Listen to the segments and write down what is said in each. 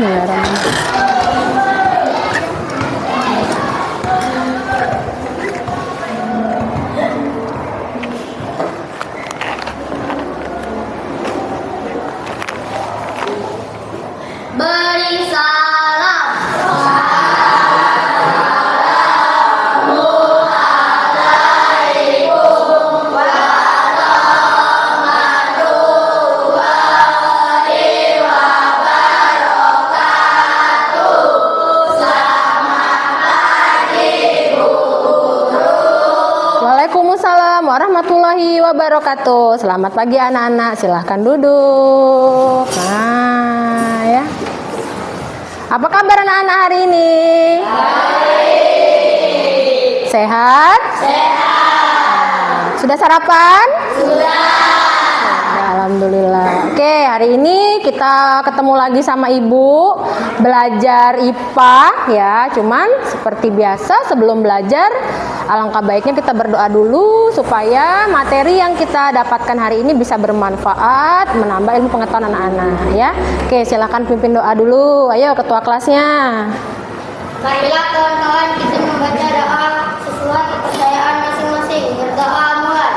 Beri salam. Waalaikumsalam warahmatullahi wabarakatuh. Selamat pagi anak-anak, silahkan duduk. Nah ya, apa kabar anak-anak hari ini? Baik. Sehat? Sehat. Sudah sarapan? Sudah. Alhamdulillah. Oke, hari ini kita ketemu lagi sama Ibu belajar IPA ya. Cuman seperti biasa sebelum belajar, alangkah baiknya kita berdoa dulu supaya materi yang kita dapatkan hari ini bisa bermanfaat, menambah ilmu pengetahuan anak-anak ya. Oke, silakan pimpin doa dulu. Ayo ketua kelasnya. Marilah kawan-kawan kita membaca doa sesuai kepercayaan masing-masing. Berdoa mulai.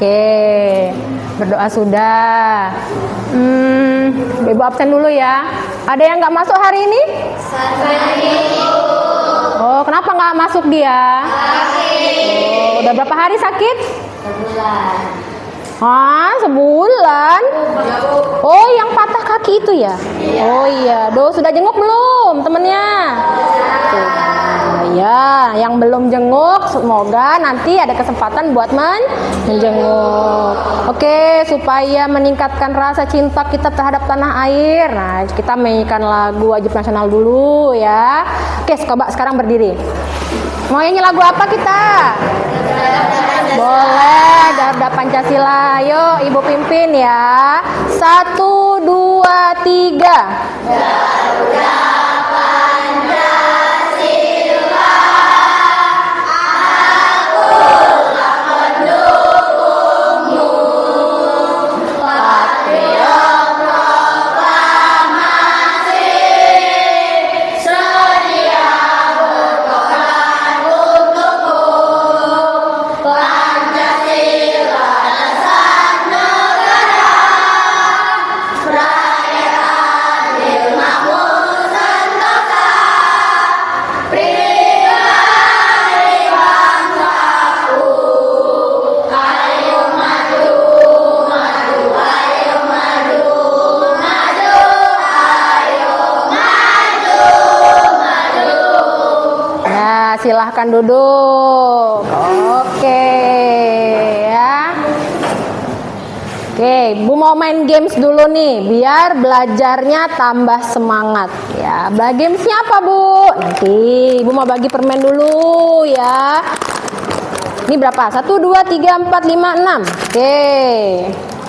Oke, berdoa sudah. Ibu absen dulu ya. Ada yang nggak masuk hari ini? Oh, kenapa nggak masuk dia? Oh, udah berapa hari sakit? Sebulan. Hah, sebulan? Oh, yang patah kaki itu ya? Oh iya, sudah jenguk belum temennya? Ya, yang belum jenguk semoga nanti ada kesempatan buat menjenguk. Oke, supaya meningkatkan rasa cinta kita terhadap tanah air. Nah, kita mainkan lagu wajib nasional dulu ya. Oke, coba sekarang berdiri. Mau nyanyi lagu apa kita? Boleh, Garuda Pancasila. Ayo, Ibu pimpin ya. 1, 2, 3. Garuda Pancasila, akulah pendukungmu. Patriot proklamasi, sedia berkorban untukmu. Pancasila dasar negara, rakyat adil makmur sentosa, pribadi bangsaku. Ayo maju, maju, ayo maju, maju, ayo maju, maju. Nah, silahkan duduk. Oke ya. Oke, Bu mau main games dulu nih, biar belajarnya tambah semangat ya. Gamesnya apa Bu? Nanti Ibu mau bagi permen dulu ya. Ini berapa? 1, 2, 3, 4, 5, 6. Oke,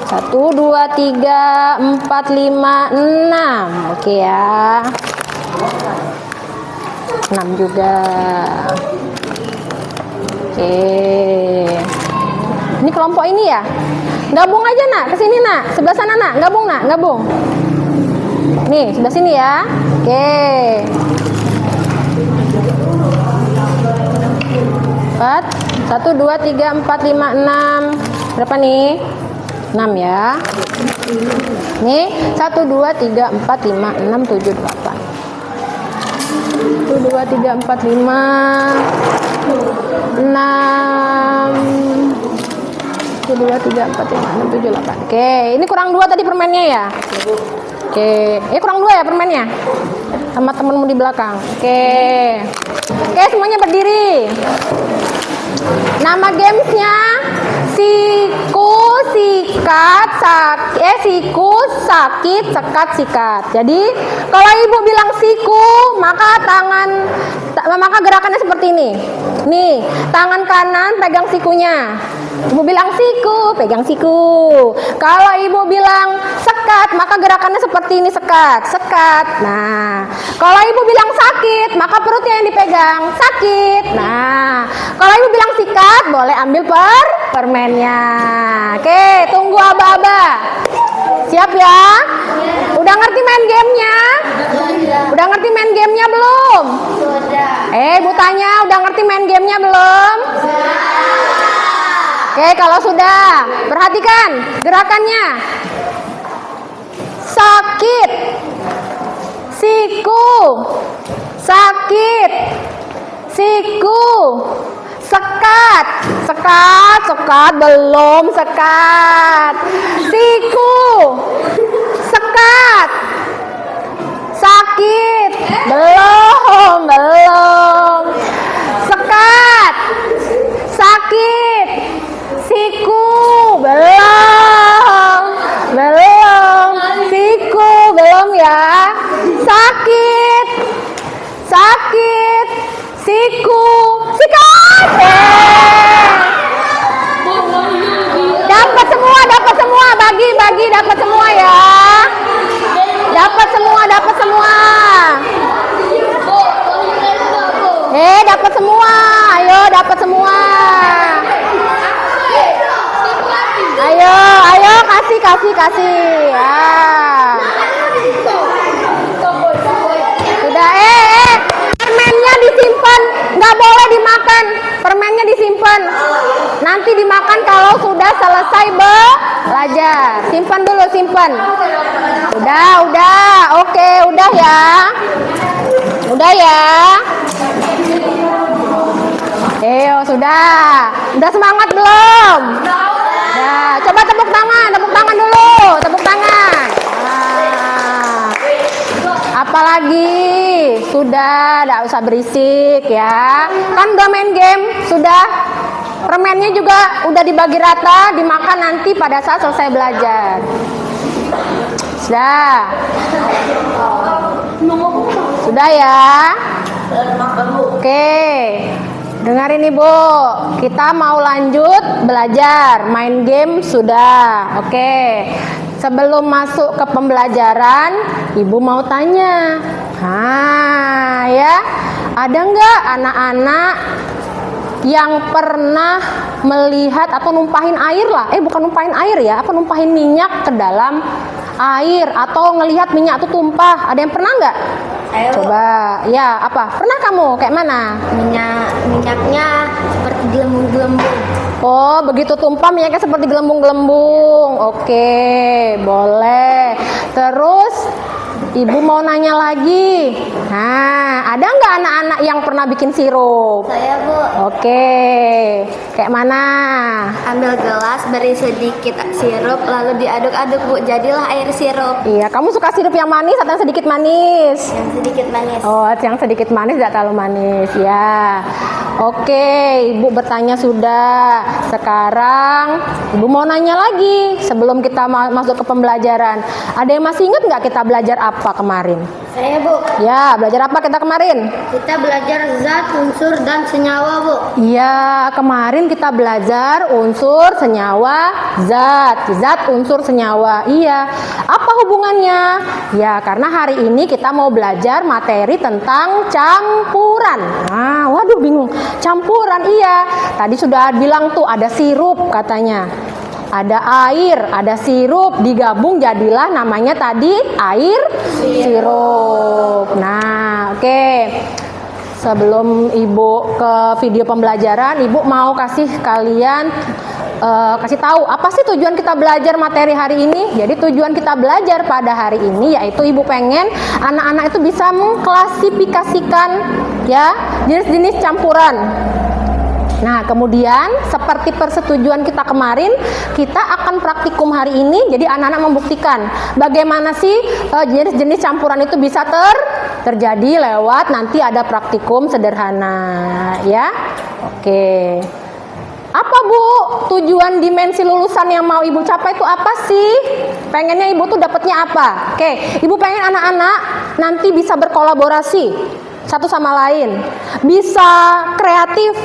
1, 2, 3, 4, 5, 6. Oke ya. 6 juga. Oke. Ini kelompok ini ya? Gabung aja nak, kesini nak, sebelah sana nak, gabung nak, gabung. Nih, sebelah sini ya. Oke. 4, 1, 2, 3, 4, 5, 6. Berapa nih? 6 ya. Nih, 1 2 3 4 5 6 7 8. 1 2 3 4 5 6 1 2 3 4 5 6 7 8. Oke, ini kurang 2 tadi permennya ya? Oke, kurang 2 ya permennya? Sama temenmu di belakang. Oke, semuanya berdiri. Nama gamesnya siku, sikat, siku, sakit, sekat, sikat. Jadi kalau ibu bilang siku, maka maka gerakannya seperti ini. Nih, tangan kanan pegang sikunya. Ibu bilang siku, pegang siku. Kalau ibu bilang sekat, maka gerakannya seperti ini, sekat, sekat. Nah, kalau ibu bilang sakit, maka perutnya yang dipegang, sakit. Nah, kalau ibu bilang sikat, boleh ambil permennya. Oke, tunggu aba-aba. Siap ya? Udah ngerti main gamenya? Udah ngerti main gamenya belum? Bu tanya, udah ngerti main gamenya belum? Oke, kalau sudah, perhatikan gerakannya. Sakit, siku, sakit, siku, sekat, sekat, belum sekat, siku, sekat, sakit, belum, sekat, sakit, siku, belum, siku, belum ya, sakit, siku, sikat. Dapat semua, bagi, dapat semua ya. Dapat semua. Dapat semua. Ayo, dapat semua. Ayo, kasih. Ya. Sudah, permennya disimpan, nggak boleh dimakan. Permennya disimpan. Nanti dimakan kalau sudah selesai belajar. Simpan dulu, simpan. Udah. Oke, udah ya. Sudah. Udah semangat belum? Nah, coba tepuk tangan dulu, tepuk tangan. Nah, apalagi sudah, tidak usah berisik ya. Kan udah main game, sudah. Permennya juga udah dibagi rata, dimakan nanti pada saat selesai belajar. Sudah ya. Oke. Dengarin Ibu, kita mau lanjut belajar, main game sudah. Oke. Sebelum masuk ke pembelajaran, Ibu mau tanya. Ya. Ada nggak anak-anak yang pernah melihat atau numpahin air lah? Bukan numpahin air ya, apa numpahin minyak ke dalam air atau ngelihat minyak itu tumpah? Ada yang pernah nggak? Coba, ya apa? Pernah kamu? Kayak mana? Minyaknya seperti gelembung-gelembung. Oh, begitu tumpah minyaknya seperti gelembung-gelembung. Oke, boleh. Terus Ibu mau nanya lagi. Ada nggak anak-anak yang pernah bikin sirup? Saya, Bu. Oke, kayak mana? Ambil gelas, beri sedikit sirup, lalu diaduk-aduk, Bu. Jadilah air sirup. Iya, kamu suka sirup yang manis atau yang sedikit manis? Yang sedikit manis. Oh, yang sedikit manis, tidak terlalu manis. Ya. Oke, Ibu bertanya sudah. Sekarang Ibu mau nanya lagi sebelum kita masuk ke pembelajaran. Ada yang masih ingat nggak kita belajar apa kemarin? Saya, Bu. Ya, belajar apa kita kemarin? Kita belajar zat, unsur, dan senyawa, Bu. Iya, kemarin kita belajar unsur, senyawa, zat, unsur, senyawa. Iya, apa hubungannya? Ya, karena hari ini kita mau belajar materi tentang campuran. Waduh, bingung. Campuran, iya. Tadi sudah bilang tuh ada sirup katanya. Ada air, ada sirup, digabung jadilah namanya tadi air sirup. Nah, oke. Sebelum Ibu ke video pembelajaran, Ibu mau kasih kalian kasih tahu apa sih tujuan kita belajar materi hari ini. Jadi tujuan kita belajar pada hari ini yaitu Ibu pengen anak-anak itu bisa mengklasifikasikan ya jenis-jenis campuran. Nah, kemudian seperti persetujuan kita kemarin, kita akan praktikum hari ini. Jadi anak-anak membuktikan bagaimana sih jenis-jenis campuran itu bisa terjadi lewat nanti ada praktikum sederhana, ya. Oke. Apa Bu tujuan dimensi lulusan yang mau Ibu capai itu apa sih? Pengennya Ibu tuh dapatnya apa? Oke, Ibu pengen anak-anak nanti bisa berkolaborasi satu sama lain, bisa kreatif,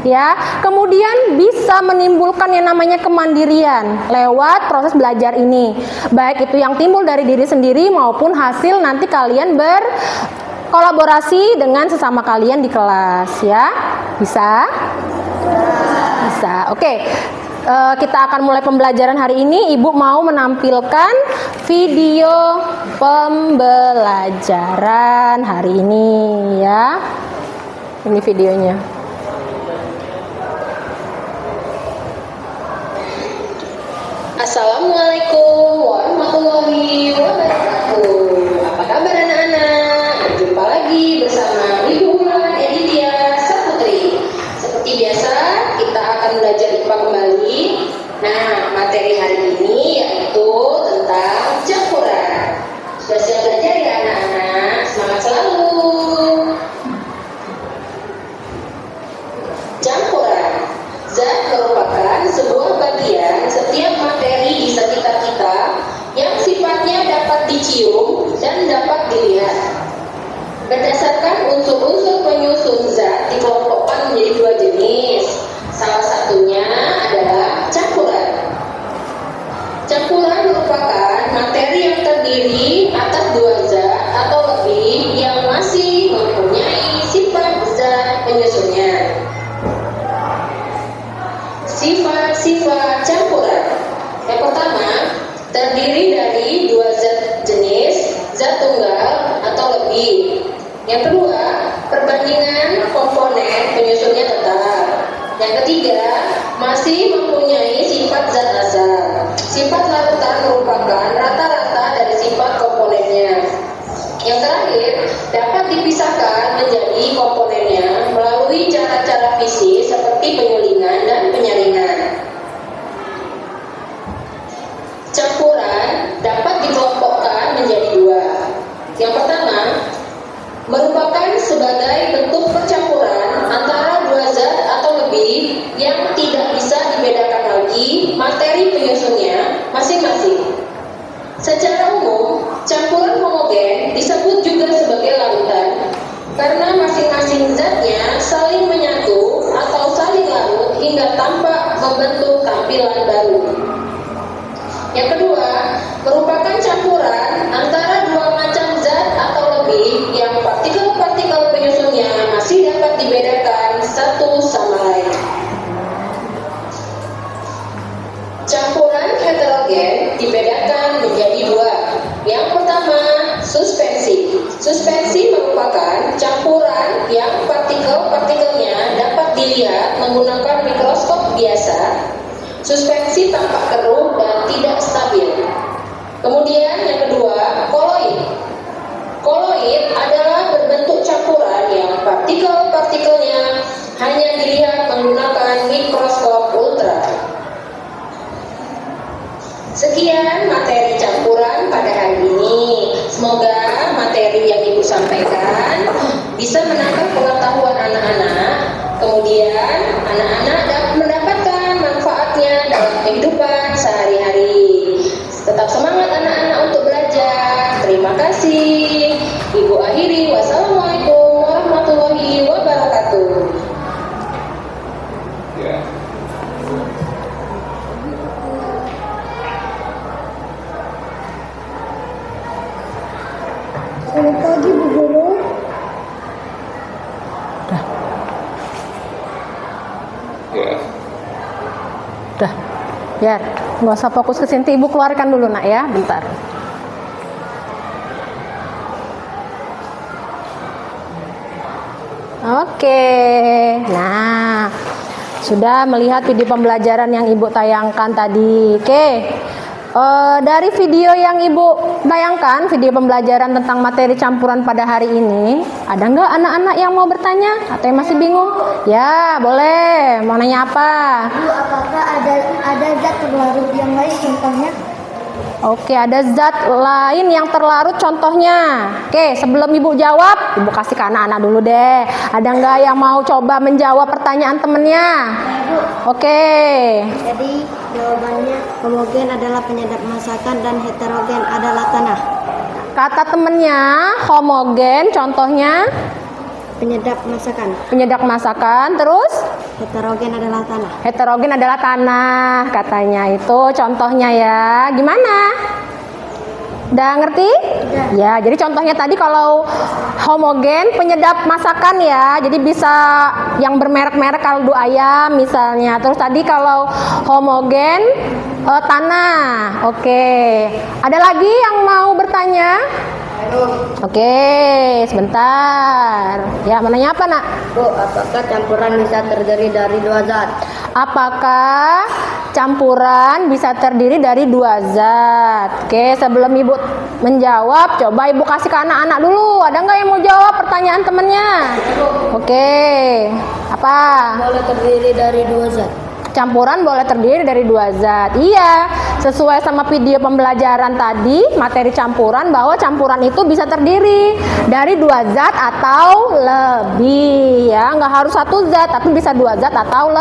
ya, kemudian bisa menimbulkan yang namanya kemandirian lewat proses belajar ini, baik itu yang timbul dari diri sendiri maupun hasil nanti kalian berkolaborasi dengan sesama kalian di kelas, ya. Bisa? Bisa. Oke. Kita akan mulai pembelajaran hari ini. Ibu mau menampilkan video pembelajaran hari ini, ya. Ini videonya. Assalamualaikum warahmatullahi wabarakatuh. Apa kabar anak-anak? Jumpa lagi bersama Ibu Wulan Editya Saputri. Seperti biasa, kita akan belajar IPA kembali. Nah, materi hari ini yaitu tentang campuran. Sudah siap belajar ya anak-anak? Semangat selalu. Campuran. Zat merupakan sebuah bagian setiap materi di sekitar kita yang sifatnya dapat dicium dan dapat dilihat. Berdasarkan unsur-unsur penyusun zat dikelompokkan menjadi dua jenis. Salah satunya adalah campuran. Campuran merupakan materi yang terdiri atas dua zat atau lebih yang masih mempunyai sifat zat penyusunnya. Sifat-sifat campuran. Yang pertama, terdiri dari dua zat jenis, zat tunggal atau lebih. Yang kedua, perbandingan komponen penyusunnya tetap. Yang ketiga, masih mempunyai sifat zat asal. Sifat larutan merupakan rata-rata dari sifat komponennya. Yang terakhir, dapat dipisahkan menjadi komponennya melalui cara-cara fisik seperti penyulingan dan penyaringan. Campuran dapat dikelompokkan menjadi dua. Yang pertama, merupakan sebagai bentuk percampuran antara dua zat atau lebih yang tidak bisa dibedakan lagi materi penyusunnya masing-masing. Secara umum, campuran homogen disebut juga sebagai larutan karena masing-masing zatnya saling menyatu atau saling larut hingga tampak membentuk tampilan baru. Yang kedua, merupakan campuran antara dua macam zat atau lebih yang partikel-partikel penyusunnya masih dapat dibedakan satu sama lain. Campuran heterogen dibedakan menjadi dua. Yang pertama, suspensi. Suspensi merupakan campuran yang partikel-partikelnya dapat dilihat menggunakan mikroskop biasa. Suspensi tampak keruh dan tidak stabil. Kemudian yang kedua, koloid. Koloid adalah berbentuk campuran yang partikel-partikelnya hanya dilihat menggunakan mikroskop ultra. Sekian materi campuran pada hari ini. Semoga materi yang Ibu sampaikan bisa menambah pengetahuan anak-anak. Kemudian anak-anak dapat mendapatkan manfaatnya dalam kehidupan sehari-hari. Tetap semangat anak-anak untuk belajar. Terima kasih. Ibu akhiri. Wassalamualaikum warahmatullahi wabarakatuh. Ya. Selamat pagi Bu Guru. Ya. Udah, biar nggak usah fokus ke sini. Ibu keluarkan dulu nak ya, bentar. Oke, nah sudah melihat video pembelajaran yang Ibu tayangkan tadi. Oke. Dari video yang Ibu bayangkan, video pembelajaran tentang materi campuran pada hari ini, ada nggak anak-anak yang mau bertanya atau yang masih bingung? Ya, boleh. Mau nanya apa? Bu, apakah ada zat terlarut yang lain contohnya? Oke, ada zat lain yang terlarut contohnya. Oke, sebelum Ibu jawab, Ibu kasih ke anak-anak dulu deh. Ada nggak yang mau coba menjawab pertanyaan temennya? Oke. Jadi jawabannya homogen adalah penyedap masakan dan heterogen adalah tanah. Kata temennya, homogen contohnya Penyedap masakan. penyedap masakan, terus Heterogen adalah tanah. heterogen adalah tanah katanya. Itu contohnya ya. Gimana? Udah ngerti? Udah. Ya, jadi contohnya tadi kalau homogen penyedap masakan ya. Jadi bisa yang bermerek-merek kaldu ayam misalnya. Terus tadi kalau homogen tanah. Oke. Ada lagi yang mau bertanya? Oke, sebentar. Ya, mau nanya apa, Nak? Bu, apakah campuran bisa terdiri dari dua zat? Apakah campuran bisa terdiri dari dua zat? Oke, sebelum Ibu menjawab, coba Ibu kasih ke anak-anak dulu. Ada nggak yang mau jawab pertanyaan temennya? Oke, apa? Boleh terdiri dari dua zat. Campuran boleh terdiri dari dua zat. Iya, sesuai sama video pembelajaran tadi, materi campuran, bahwa campuran itu bisa terdiri dari dua zat atau lebih. Ya, nggak harus satu zat, tapi bisa dua zat atau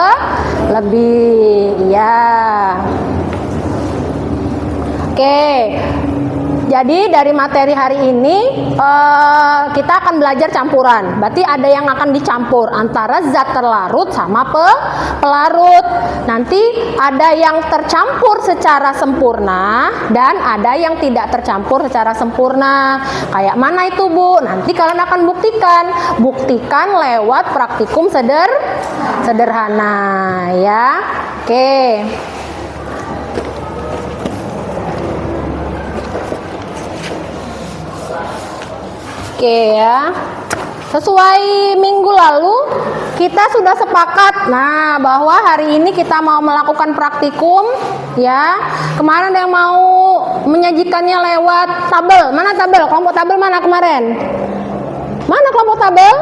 lebih. Iya. Oke. Jadi dari materi hari ini kita akan belajar campuran. Berarti ada yang akan dicampur antara zat terlarut sama pelarut. Nanti ada yang tercampur secara sempurna dan ada yang tidak tercampur secara sempurna. Kayak mana itu, Bu? Nanti kalian akan buktikan. Buktikan lewat praktikum sederhana ya. Oke. Oke ya, sesuai minggu lalu kita sudah sepakat, nah bahwa hari ini kita mau melakukan praktikum, ya. Kemarin ada yang mau menyajikannya lewat tabel. Mana tabel? Kelompok tabel mana kemarin? Mana kelompok tabel?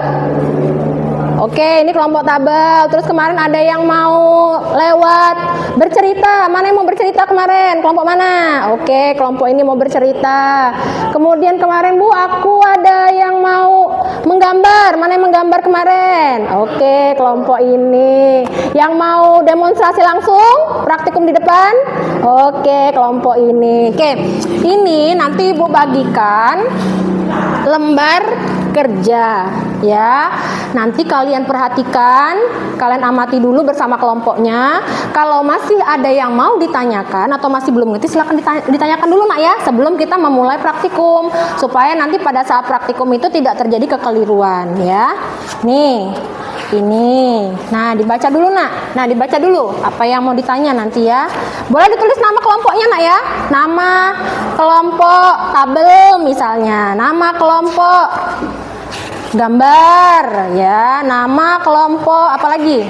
Oke, ini kelompok tabel. Terus kemarin ada yang mau lewat bercerita. Mana yang mau bercerita kemarin? Kelompok mana? Oke, kelompok ini mau bercerita. Kemudian kemarin, Bu, aku ada yang mau menggambar. Mana yang menggambar kemarin? Oke, kelompok ini. Yang mau demonstrasi langsung, praktikum di depan? Oke, kelompok ini. Oke, ini nanti Ibu bagikan lembar kerja ya. Nanti kalian perhatikan, kalian amati dulu bersama kelompoknya. Kalau masih ada yang mau ditanyakan atau masih belum ngerti, silakan ditanyakan dulu, Nak ya, sebelum kita memulai praktikum, supaya nanti pada saat praktikum itu tidak terjadi kekeliruan ya. Nih, ini. Nah, dibaca dulu, Nak. Nah, dibaca dulu apa yang mau ditanya nanti ya. Boleh ditulis nama kelompoknya, Nak ya. Nama kelompok tabel misalnya, nama kelompok gambar ya, nama kelompok apa lagi?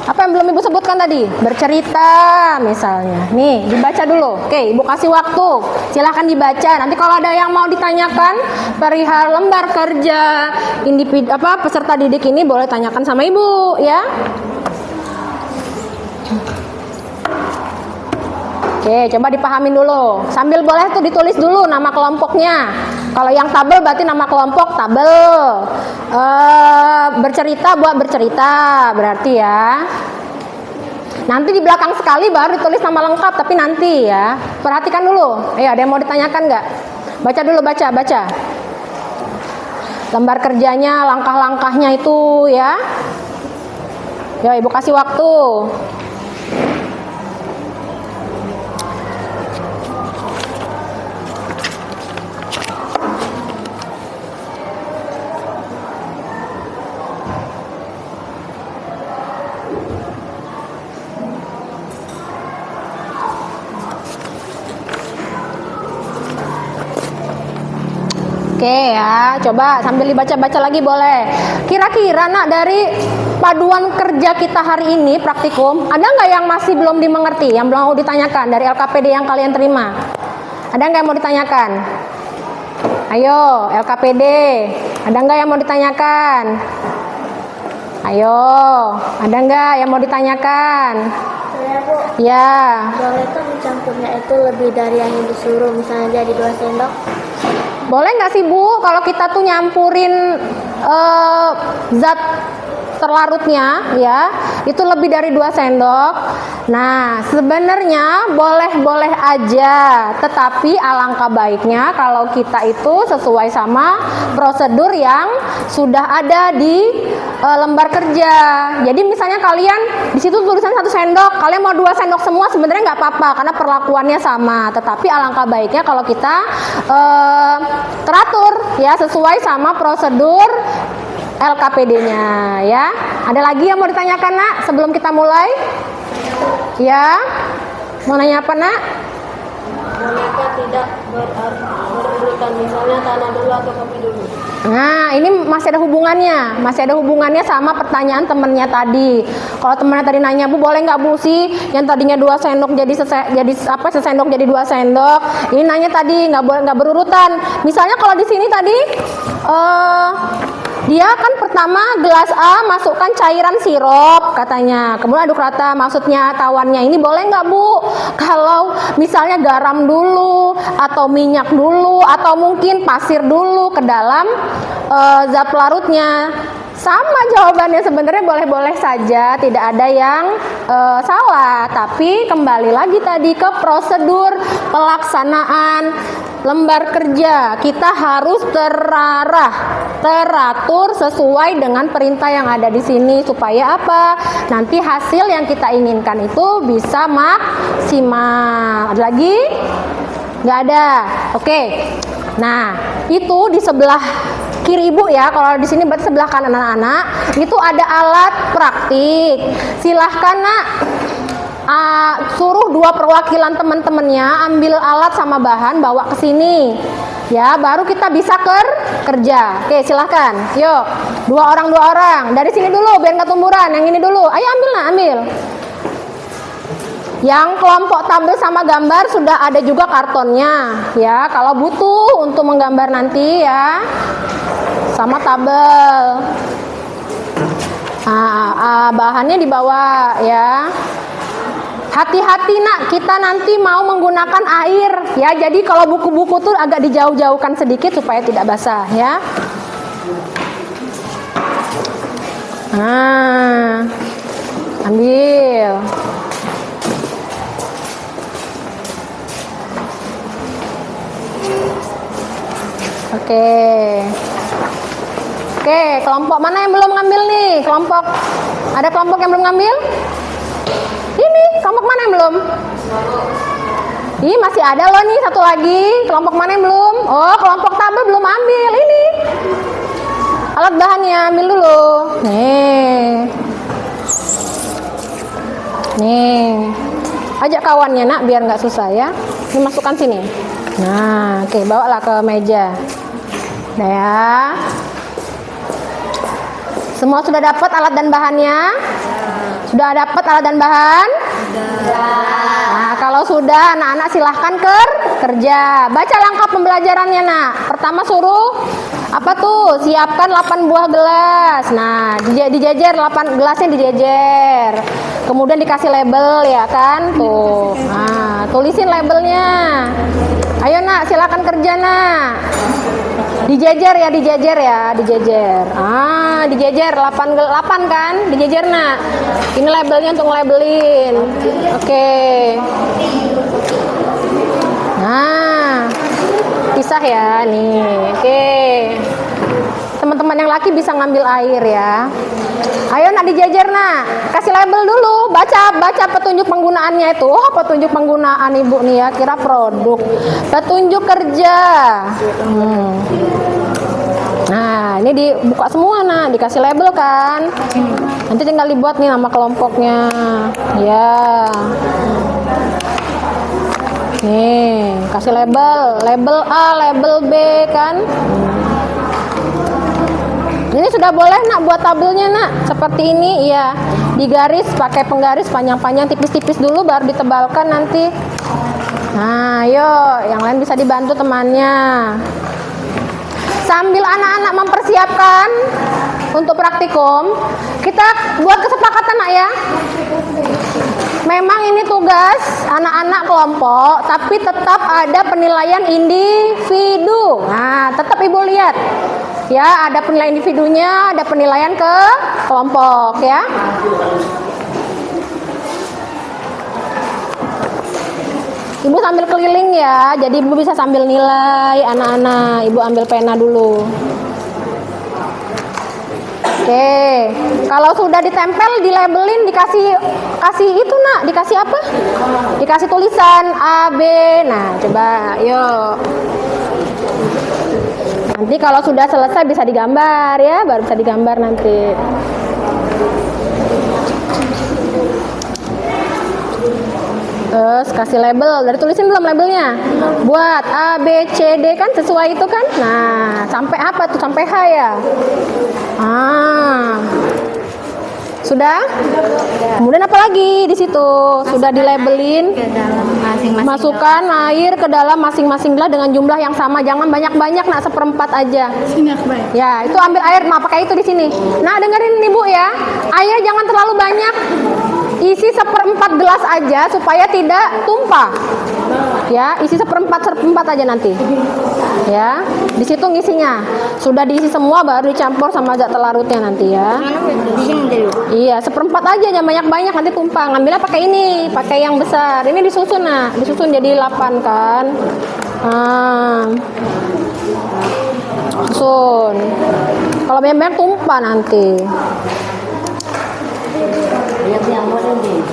Apa yang belum Ibu sebutkan tadi? Bercerita misalnya. Nih, dibaca dulu. Oke, Ibu kasih waktu. Silahkan dibaca. Nanti kalau ada yang mau ditanyakan perihal lembar kerja individu peserta didik ini, boleh tanyakan sama Ibu ya. Oke, coba dipahamin dulu. Sambil boleh tuh ditulis dulu nama kelompoknya. Kalau yang tabel berarti nama kelompok tabel. Bercerita buat bercerita berarti ya. Nanti di belakang sekali baru ditulis nama lengkap, tapi nanti ya. Perhatikan dulu. Ayo, ada yang mau ditanyakan nggak? Baca dulu, baca. Lembar kerjanya, langkah-langkahnya itu ya. Ya, Ibu kasih waktu. Oke ya, coba sambil dibaca-baca lagi boleh. Kira-kira, Nak, dari paduan kerja kita hari ini praktikum, ada nggak yang masih belum dimengerti, yang belum mau ditanyakan dari LKPD yang kalian terima? Ada nggak yang mau ditanyakan? Ayo, LKPD, ada nggak yang mau ditanyakan? Ayo, ada nggak yang mau ditanyakan? Saya Bu, Ya, boleh kan mencampurnya itu lebih dari yang disuruh, misalnya jadi 2 sendok. boleh nggak sih Bu, kalau kita tuh nyampurin zat terlarutnya ya, itu lebih dari 2 sendok. Nah, sebenarnya boleh-boleh aja, tetapi alangkah baiknya kalau kita itu sesuai sama prosedur yang sudah ada di lembar kerja. Jadi misalnya kalian di situ tulisan 1 sendok, kalian mau 2 sendok semua sebenarnya nggak apa-apa karena perlakuannya sama. Tetapi alangkah baiknya kalau kita teratur ya sesuai sama prosedur LKPD-nya ya. Ada lagi yang mau ditanyakan Nak sebelum kita mulai? Ya. Mau nanya apa Nak? Mereka tidak berurutan, misalnya tanah dulu atau kopi dulu. Nah, ini masih ada hubungannya sama pertanyaan temennya tadi. Kalau temennya tadi nanya, Bu boleh nggak Bu sih yang tadinya 2 sendok jadi sesendok jadi 2 sendok. Ini nanya tadi nggak berurutan. Misalnya kalau di sini tadi dia kan pertama gelas A masukkan cairan sirup katanya, kemudian aduk rata, maksudnya tawannya ini boleh nggak Bu kalau misalnya garam dulu atau minyak dulu atau mungkin pasir dulu ke dalam zat pelarutnya? Sama jawabannya, sebenarnya boleh-boleh saja, tidak ada yang salah. Tapi kembali lagi tadi ke prosedur pelaksanaan lembar kerja, kita harus teratur sesuai dengan perintah yang ada di sini supaya apa? Nanti hasil yang kita inginkan itu bisa maksimal. Ada lagi? Nggak ada. Oke. Nah, itu di sebelah kiri Ibu ya. Kalau di sini berarti sebelah kanan anak-anak. Itu ada alat praktik. Silahkan Nak. Suruh 2 perwakilan teman-temannya ambil alat sama bahan bawa ke sini ya, baru kita bisa kerja. Oke, silahkan, yuk 2 orang dari sini dulu biar nggak tumburan. Yang ini dulu, ayo ambil Nak, ambil. Yang kelompok tabel sama gambar sudah ada juga kartonnya ya, kalau butuh untuk menggambar nanti ya, sama tabel. Bahannya dibawa ya. Hati-hati Nak, kita nanti mau menggunakan air ya. Jadi kalau buku-buku tuh agak dijauh-jauhkan sedikit supaya tidak basah ya. Ambil. Oke, kelompok mana yang belum ngambil nih? Ada kelompok yang belum ngambil? Ini, kelompok mana yang belum? Ih, masih ada loh nih, satu lagi. Kelompok mana yang belum? Oh, kelompok tabel belum ambil. Ini alat bahannya, ambil dulu. Nih. Ajak kawannya Nak, biar nggak susah ya. Ini masukkan sini. Nah, oke, bawalah ke meja. Nah ya. Semua sudah dapat alat dan bahannya? Sudah dapat alat dan bahan? Nah, kalau sudah, anak-anak silahkan kerja. Baca langkah pembelajarannya Nak. Pertama suruh apa tuh? Siapkan 8 buah gelas. Nah, dijejer 8 gelasnya dijejer. Kemudian dikasih label ya kan? Tuh. Nah, tulisin labelnya. Ayo Nak, silakan kerja Nak. Dijejer ya. Dijejer 8 kan? Dijejer Nak. Ini labelnya untuk labelin. Oke. Nah, pisah ya nih. Oke. Teman-teman yang laki bisa ngambil air ya. Ayo Nak, dijejer Nak. Kasih label dulu. Baca petunjuk penggunaannya itu. Oh, petunjuk penggunaan Ibu nih ya. Kira produk. Petunjuk kerja. Nah, ini dibuka semua Nak. Dikasih label kan. Nanti tinggal dibuat nih nama kelompoknya. Ya. Nih, kasih label. Label A, label B kan. Ini sudah boleh nak buat tabelnya nak. Seperti ini, iya. Digaris pakai penggaris panjang-panjang, tipis-tipis dulu, baru ditebalkan nanti. Nah, yuk, yang lain bisa dibantu temannya. Sambil anak-anak mempersiapkan untuk praktikum, kita buat kesepakatan nak ya. Memang ini tugas anak-anak kelompok, tapi tetap ada penilaian individu. Nah, tetap ibu lihat. Ya, ada penilaian individunya, ada penilaian ke kelompok ya. Ibu sambil keliling ya, jadi ibu bisa sambil nilai anak-anak. Ibu ambil pena dulu. Oke, kalau sudah ditempel, dilabelin, kasih itu nak, dikasih apa? Dikasih tulisan A, B. Nah, coba, yuk. Nanti kalau sudah selesai bisa digambar ya, baru bisa digambar nanti. Terus kasih label, dari tulisin belum labelnya? Buat A, B, C, D kan sesuai itu kan? Nah, sampai apa tuh? Sampai H ya? Sudah? Kemudian apa lagi di situ? Sudah dilabelin. Ke dalam masing-masing. Masukkan air ke dalam masing-masing gelas dengan jumlah yang sama. Jangan banyak-banyak nak, seperempat aja. Ya, itu ambil air, pakai itu di sini. Nah, dengerin nih Bu ya. Air jangan terlalu banyak. Isi seperempat gelas aja supaya tidak tumpah. Ya, isi seperempat aja nanti. Ya, di situ ngisinya. Sudah diisi semua baru dicampur sama zat larutnya nanti ya. Iya, seperempat aja, jangan banyak-banyak nanti tumpah. Ngambilnya pakai ini, pakai yang besar. Ini disusun nah, disusun jadi 8 kan. Susun. Kalau banyak-banyak tumpah nanti.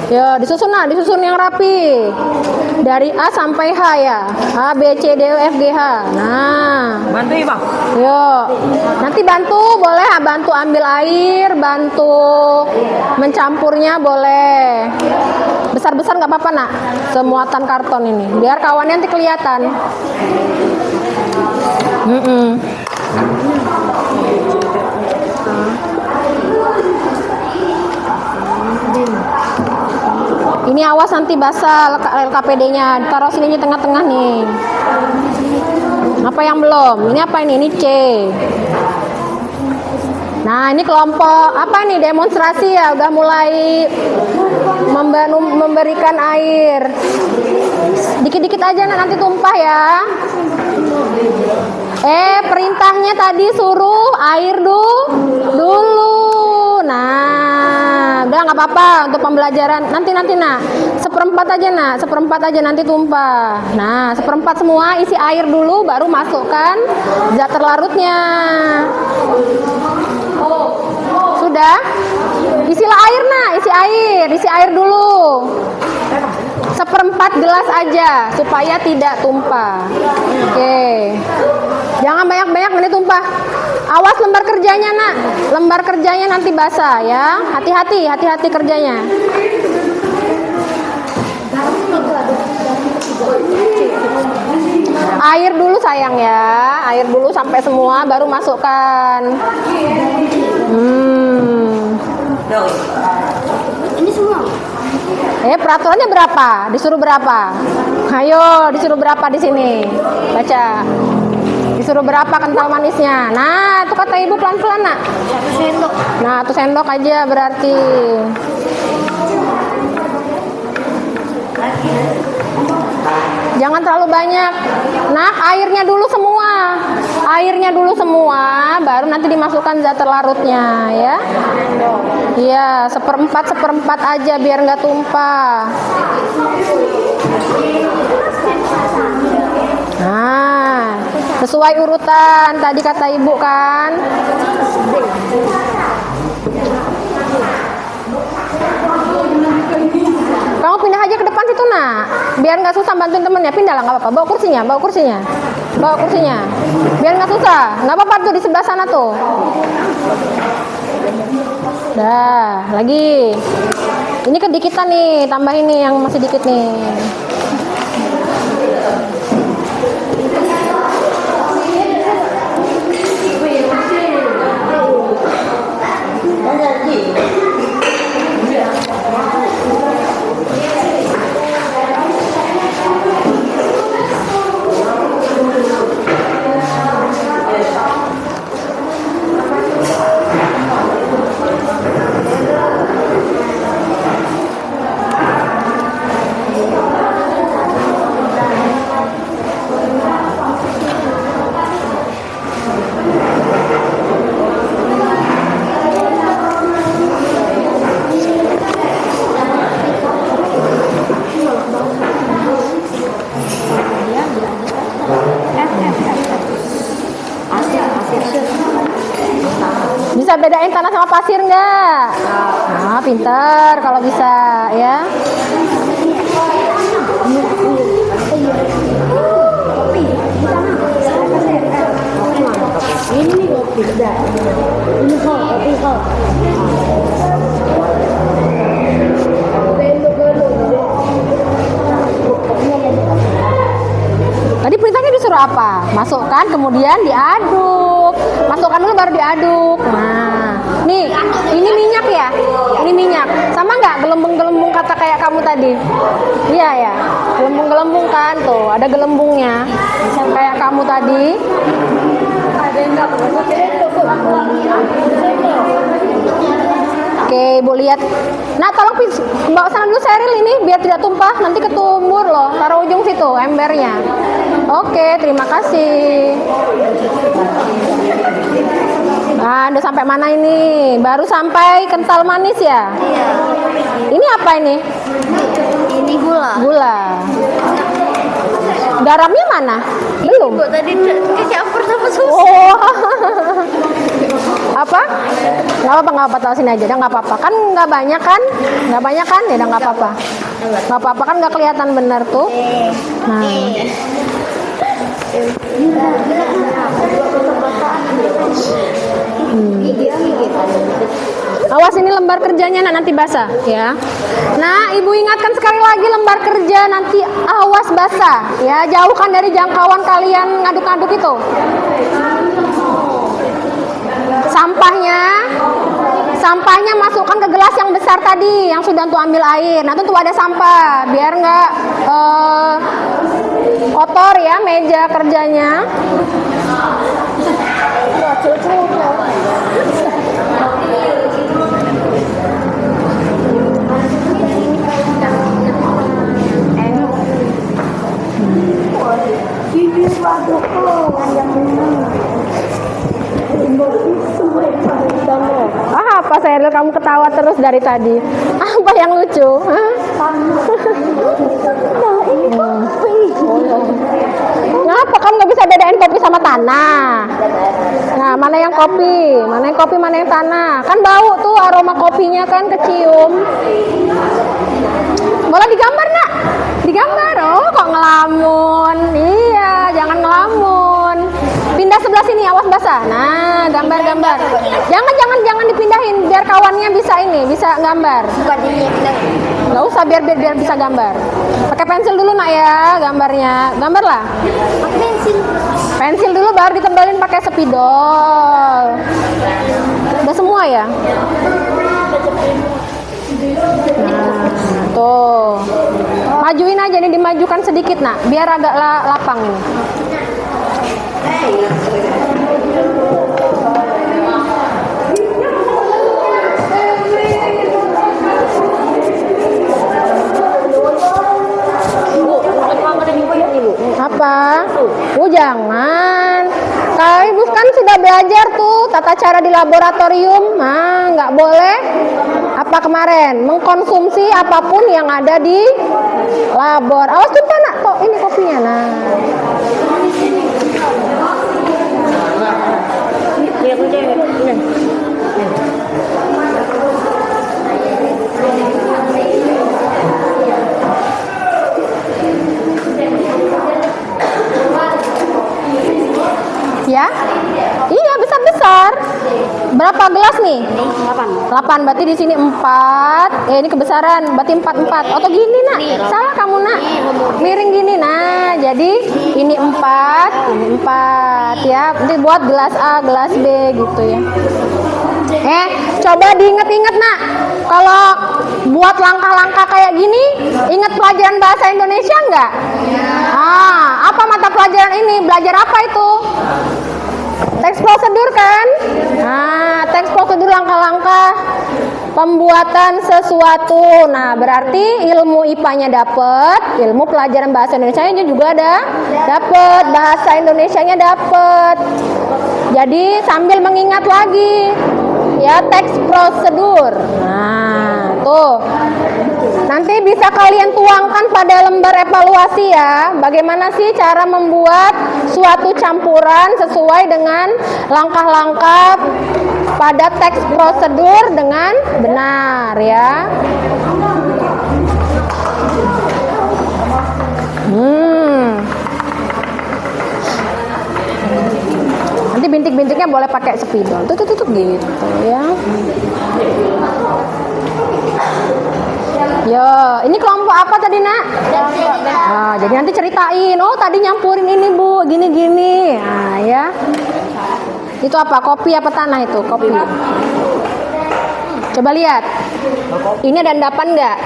Ya, disusun nah, disusun yang rapi. Dari A sampai H ya. A, B, C, D, E, F, G, H. Nah. Bantu ya bang. Yuk. Nanti bantu boleh, bantu ambil air, bantu mencampurnya boleh. Besar-besar nggak apa-apa nak. Semuatan karton ini. Biar kawannya nanti kelihatan. Ini awas nanti basah LKPD-nya. Taruh sini tengah-tengah nih. Apa yang belum? Ini apa ini? Ini C. Nah, ini kelompok apa nih? Demonstrasi ya. Udah mulai memberikan air. Dikit-dikit aja nanti tumpah ya. Perintahnya tadi suruh air dulu. Nah, udah nggak apa-apa untuk pembelajaran. Nanti nak, seperempat aja nanti tumpah. Nah, seperempat semua isi air dulu, baru masukkan zat terlarutnya. Sudah? Isilah air nak, isi air dulu. Seperempat gelas aja supaya tidak tumpah. Oke. Jangan banyak-banyak nanti tumpah. Awas lembar kerjanya nak. Lembar kerjanya nanti basah ya. Hati-hati kerjanya. Air dulu sayang ya. Air dulu sampai semua baru masukkan. Ini semua. Peraturannya berapa? Disuruh berapa? Ayo, disuruh berapa di sini? Baca. Disuruh berapa kental manisnya? Nah, itu kata ibu pelan-pelan nak. 1 sendok. Nah, 1 sendok aja berarti. Jangan terlalu banyak. Nah, airnya dulu semua, baru nanti dimasukkan zat terlarutnya ya. Iya, seperempat aja biar nggak tumpah. Nah, sesuai urutan tadi kata ibu kan. Kamu pindah aja ke depan situ nak, biar nggak susah bantuin temennya. Pindah lah, nggak apa-apa. Bawa kursinya. Biar nggak susah. Nggak apa-apa tuh di sebelah sana tuh. Dah, lagi. Ini kedikitan nih, tambah ini yang masih dikit nih. pinter kalau bisa ya. Tadi perintahnya disuruh apa? Masukkan kemudian diaduk. Masukkan dulu baru diaduk. Nah, nih ini minyak ya? Ini minyak. Sama nggak gelembung-gelembung kata kayak kamu tadi? Iya ya. Gelembung-gelembung kan tuh, ada gelembungnya. Kayak kamu tadi. Oke, Ibu lihat. Nah, tolong bawa sana dulu Seril ini biar tidak tumpah, nanti ketumur loh. Taruh ujung situ embernya. Oke, terima kasih. Nah, udah sampai mana ini? Baru sampai kental manis ya? Iya. Ini apa ini? Ini gula. Gula. Garamnya mana? Belum. Bu, tadi kecampur sama susu. Oh. Apa? Nggak apa-apa, tahu sini aja. Udah nggak apa-apa. Kan nggak banyak kan? Nggak banyak kan? Ya udah nggak apa-apa. Nggak apa-apa kan nggak kelihatan bener tuh. Nah. Awas ini lembar kerjanya nanti basah ya. Nah, Ibu ingatkan sekali lagi lembar kerja nanti awas basah ya. Jauhkan dari jangkauan kalian ngaduk-ngaduk itu. Sampahnya masukkan ke gelas yang besar tadi yang sudah tuh ambil air. Nah, tuh ada sampah biar nggak kotor ya meja kerjanya. Apa Seril kamu ketawa terus dari tadi? Apa yang lucu? Ngapa kamu nggak bisa bedain kopi sama tanah? Nah, mana yang kopi, mana yang tanah? Kan bau tuh aroma kopinya kan kecium. Boleh digambar nak? Digambar? Oh, kok ngelamun? Iya, jangan ngelamun. Pindah sebelah sini, awas basah. Nah, gambar. Jangan dipindahin, biar kawannya bisa gambar. Nggak usah, biar bisa gambar. Pakai pensil dulu nak ya, gambarnya. Gambar lah. Pensil dulu baru ditebelin pakai spidol. Udah semua ya? Nah, tuh. Majuin aja nih, dimajukan sedikit nak, biar agak lapang ini. Apa? Jangan. Kalau Ibu kan sudah belajar tuh tata cara di laboratorium. Nah, nggak boleh apa kemarin mengkonsumsi apapun yang ada di labor. Awas tumpah nak, kok ini kopinya. Nah. Ya? Iya, besar-besar. Berapa gelas nih? 8. Berarti di sini 4. Ini kebesaran. Berarti 4. Atau gini, nak. Salah kamu, nak. Miring gini. Nah, jadi ini 4, ini 4 ya. Nanti buat gelas A, gelas B gitu ya. Coba diinget-inget, nak. Kalau buat langkah-langkah kayak gini, ingat pelajaran bahasa Indonesia enggak? Apa mata pelajaran ini? Belajar apa itu? Teks prosedur kan? Nah, teks prosedur langkah-langkah pembuatan sesuatu. Nah, berarti ilmu IPA-nya dapat, ilmu pelajaran bahasa Indonesia-nya juga dapat, bahasa Indonesianya dapat. Jadi sambil mengingat lagi ya teks prosedur. Nah, tuh. Nanti bisa kalian tuangkan pada lembar evaluasi ya. Bagaimana sih cara membuat suatu campuran sesuai dengan langkah-langkah pada teks prosedur dengan benar ya. Nanti bintik-bintiknya boleh pakai spidol. Tuh gitu ya. Yo, ini kelompok apa tadi, Nak? Nah, jadi nanti ceritain. Oh, tadi nyampurin ini, Bu. Gini-gini. Nah, ya. Itu apa? Kopi apa tanah itu? Kopi. Coba lihat. Ini ada endapan nggak?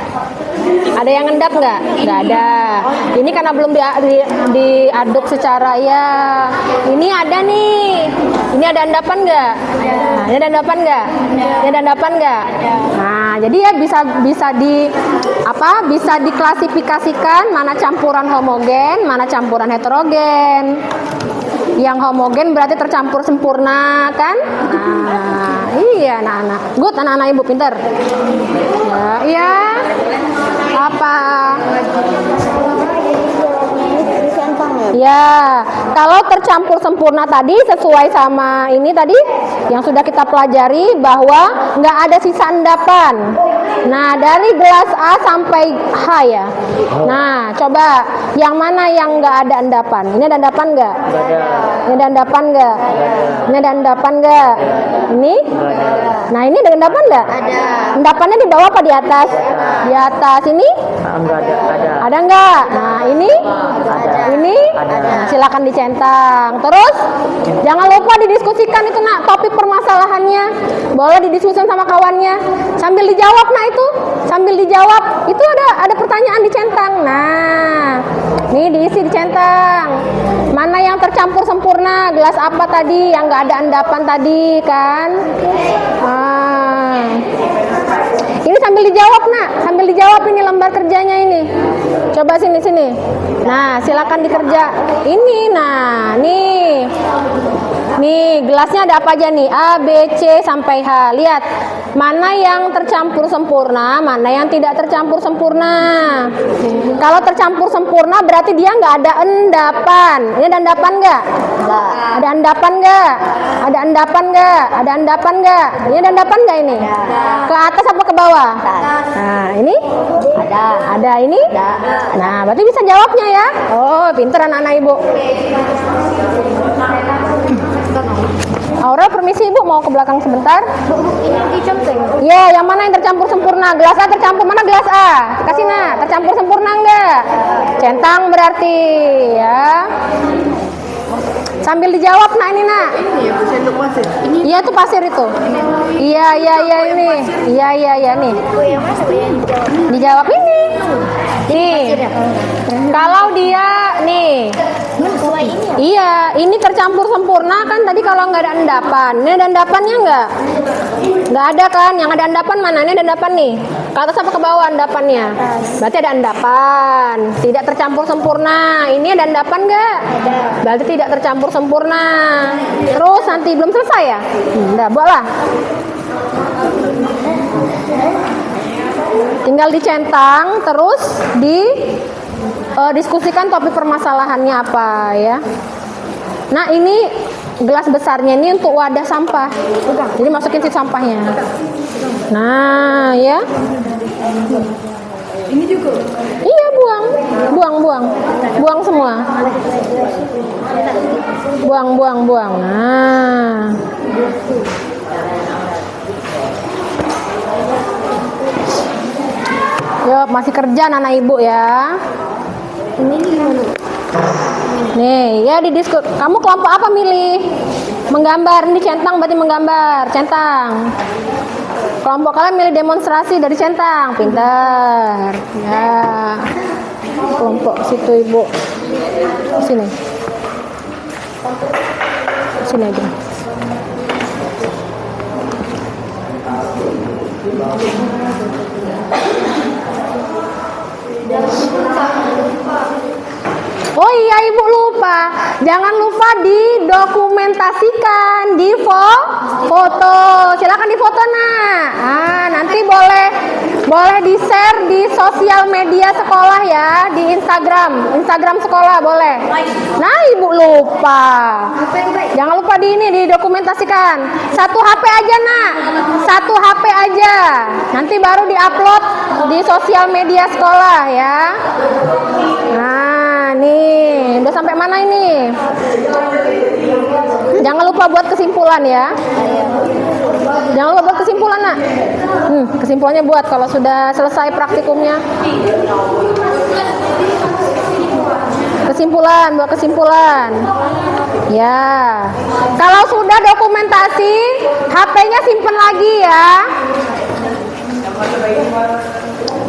Ada yang endap nggak? Nggak ada. Ini karena belum diaduk secara ya. Ini ada nih. Ini ada endapan nggak? Nah, ini ada endapan nggak? Ini ada endapan nggak? Nah, jadi ya bisa diklasifikasikan mana campuran homogen, mana campuran heterogen. Yang homogen berarti tercampur sempurna kan? Nah, iya anak-anak. Good, anak-anak ibu pinter. Ya, iya. Apa? Ya, kalau tercampur sempurna tadi sesuai sama ini tadi yang sudah kita pelajari bahwa nggak ada sisa endapan. Nah, dari gelas A sampai H ya. Nah, coba yang mana yang nggak ada endapan? Ini ada endapan nggak? Ini ada endapan nggak? Ini ada endapan nggak? Ini? Nah, ini ada endapan nggak? Ada. Endapannya di bawah apa di atas? Di atas ini? Enggak ada. Ada nggak? Nah, ini? Ini? Nah, silakan dicentang. Terus jangan lupa didiskusikan itu, Nak, topik permasalahannya. Boleh didiskusikan sama kawannya. Sambil dijawab, Nak, itu. Sambil dijawab, itu ada pertanyaan dicentang. Nah, nih diisi dicentang. Mana yang tercampur sempurna? Gelas apa tadi yang nggak ada endapan tadi kan? Ini sambil dijawab, Nak. Sambil dijawab ini lembar kerjanya ini. Coba sini. Nah, silakan dikerja. Ini, nah, nih. Nih, gelasnya ada apa aja nih? A, B, C sampai H. Lihat, mana yang tercampur sempurna, mana yang tidak tercampur sempurna. Kalau tercampur sempurna berarti dia nggak ada endapan. Ini ada endapan nggak? Ada endapan nggak? Ada endapan nggak? Ada endapan nggak? Ini ada endapan nggak ini? Ke atas apa ke bawah? Nah, ini? Ada ini? Nah, berarti bisa jawabnya ya. Oh, pinter anak-anak ibu. Aurel, permisi ibu, mau ke belakang sebentar. Iya, yang mana yang tercampur sempurna? Gelas A tercampur, mana gelas A? Kasih, Nak, tercampur sempurna enggak? Centang berarti ya. Sambil dijawab, Nak, ini, Nak. Iya, itu pasir itu. Iya ini. Iya nih. Dijawab ini. Nih. Kalau dia nih. Iya, ini tercampur sempurna kan tadi kalau nggak ada endapan. Ini ada endapannya nggak? Nggak ada kan? Yang ada endapan mana? Ini ada endapan nih. Ke atas apa ke bawah endapannya? Berarti ada endapan. Tidak tercampur sempurna. Ini ada endapan nggak? Berarti tidak tercampur sempurna. Terus nanti belum selesai ya? Udah, buatlah. Tinggal dicentang, terus diskusikan topik permasalahannya apa ya. Nah, ini gelas besarnya ini untuk wadah sampah. Jadi masukin si sampahnya. Nah, ya. Ini juga. Iya, buang semua. Buang. Nah. Yuk, masih kerja anak ibu ya. Ini gimana? Nih, ya didiskus. Kamu kelompok apa milih? Menggambar, ini centang berarti menggambar, centang. Kelompok kalian milih demonstrasi dari centang, pintar. Ya. Kelompok situ ibu. Sini. Sini aja. Oh iya, ibu lupa. Jangan lupa didokumentasikan di foto. Silakan di foto, Nak. Nanti boleh Boleh di-share di sosial media sekolah ya, di Instagram sekolah boleh. Nah, Ibu lupa. Jangan lupa di ini didokumentasikan. Satu HP aja, Nak. Satu HP aja. Nanti baru di-upload di sosial media sekolah ya. Nah, nih, udah sampai mana ini? Jangan lupa buat kesimpulan ya. Jangan lupa buat kesimpulan, Nak. Kesimpulannya buat kalau sudah selesai praktikumnya. Buat kesimpulan. Ya. Kalau sudah dokumentasi, HP-nya simpen lagi ya.